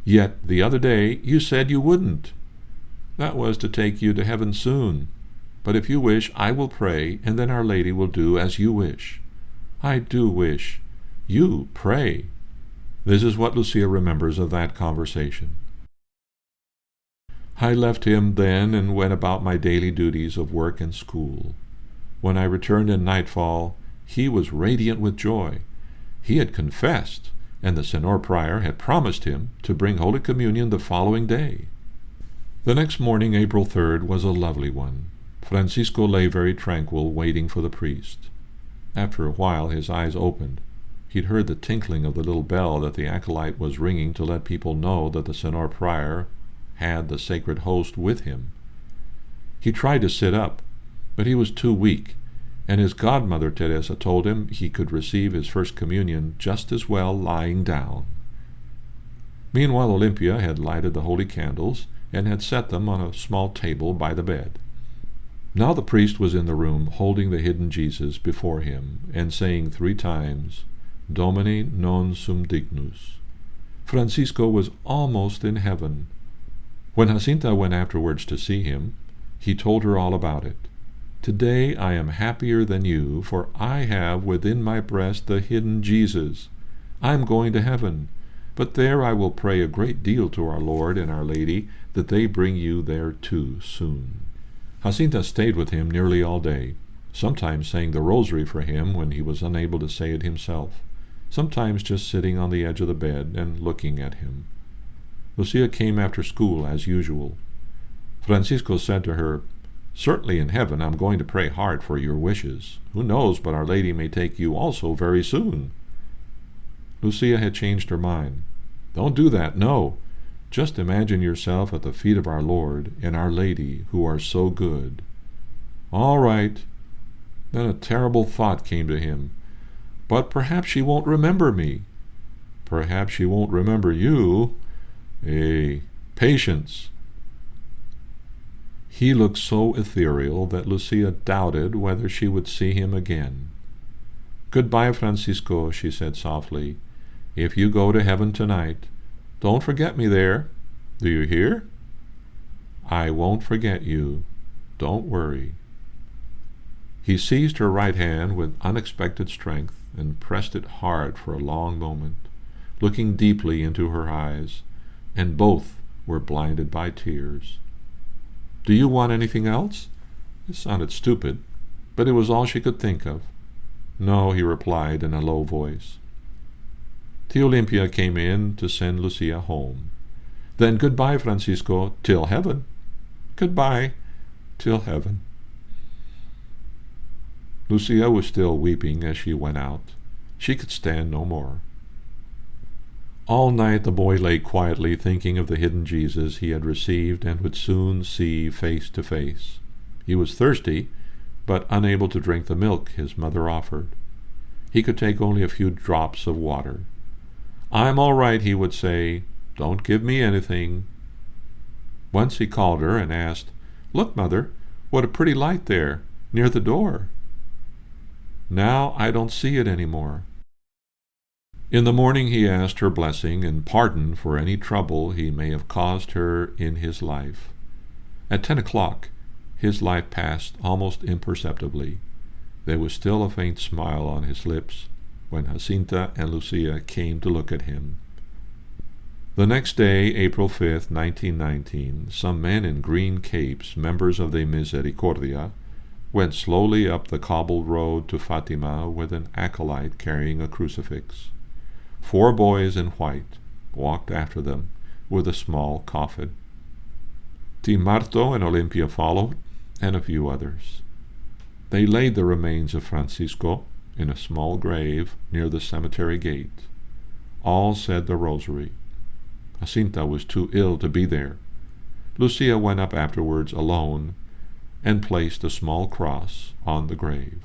Yet the other day you said you wouldn't." "That was to take you to heaven soon. But if you wish, I will pray, and then Our Lady will do as you wish." "I do wish." "You pray." This is what Lucia remembers of that conversation. I left him then and went about my daily duties of work and school. When I returned in nightfall, he was radiant with joy. He had confessed, and the Senor Prior had promised him to bring Holy Communion the following day. The next morning, April 3rd, was a lovely one. Francisco lay very tranquil, waiting for the priest. After a while his eyes opened. He'd heard the tinkling of the little bell that the acolyte was ringing to let people know that the Senor Prior had the sacred host with him. He tried to sit up, but he was too weak, and his godmother Teresa told him he could receive his first communion just as well lying down. Meanwhile Olympia had lighted the holy candles and had set them on a small table by the bed. Now the priest was in the room holding the hidden Jesus before him and saying 3 times, "Domine non sum dignus." Francisco was almost in heaven. When Jacinta went afterwards to see him, he told her all about it. "Today I am happier than you, for I have within my breast the hidden Jesus. I am going to heaven, but there I will pray a great deal to our Lord and Our Lady that they bring you there too soon." Jacinta stayed with him nearly all day, sometimes saying the rosary for him when he was unable to say it himself, sometimes just sitting on the edge of the bed and looking at him. Lucia came after school as usual. Francisco said to her, "Certainly in heaven I'm going to pray hard for your wishes. Who knows but Our Lady may take you also very soon." Lucia had changed her mind. "Don't do that, no. Just imagine yourself at the feet of our Lord and Our Lady, who are so good." "All right." Then a terrible thought came to him. "But perhaps she won't remember me." "Perhaps she won't remember you. Patience." He looked so ethereal that Lucia doubted whether she would see him again. "Goodbye, Francisco," she said softly. "If you go to heaven tonight, don't forget me there. Do you hear?" "I won't forget you. Don't worry." He seized her right hand with unexpected strength and pressed it hard for a long moment, looking deeply into her eyes, and both were blinded by tears. "Do you want anything else?" It sounded stupid, but it was all she could think of. "No," he replied in a low voice. Tia Olympia came in to send Lucia home. "Then goodbye, Francisco, till heaven." "Goodbye, till heaven." Lucia was still weeping as she went out. She could stand no more. All night the boy lay quietly thinking of the hidden Jesus he had received and would soon see face to face. He was thirsty, but unable to drink the milk his mother offered. He could take only a few drops of water. "I'm all right," he would say. "Don't give me anything." Once he called her and asked, "Look, Mother, what a pretty light there, near the door." "Now I don't see it any more." In the morning he asked her blessing and pardon for any trouble he may have caused her in his life. At 10 o'clock, his life passed almost imperceptibly. There was still a faint smile on his lips when Jacinta and Lucia came to look at him. The next day, April 5th, 1919, some men in green capes, members of the Misericordia, went slowly up the cobbled road to Fatima with an acolyte carrying a crucifix. 4 boys in white walked after them with a small coffin. Marto and Olympia followed, and a few others. They laid the remains of Francisco in a small grave near the cemetery gate. All said the rosary. Jacinta was too ill to be there. Lucia went up afterwards alone and placed a small cross on the grave.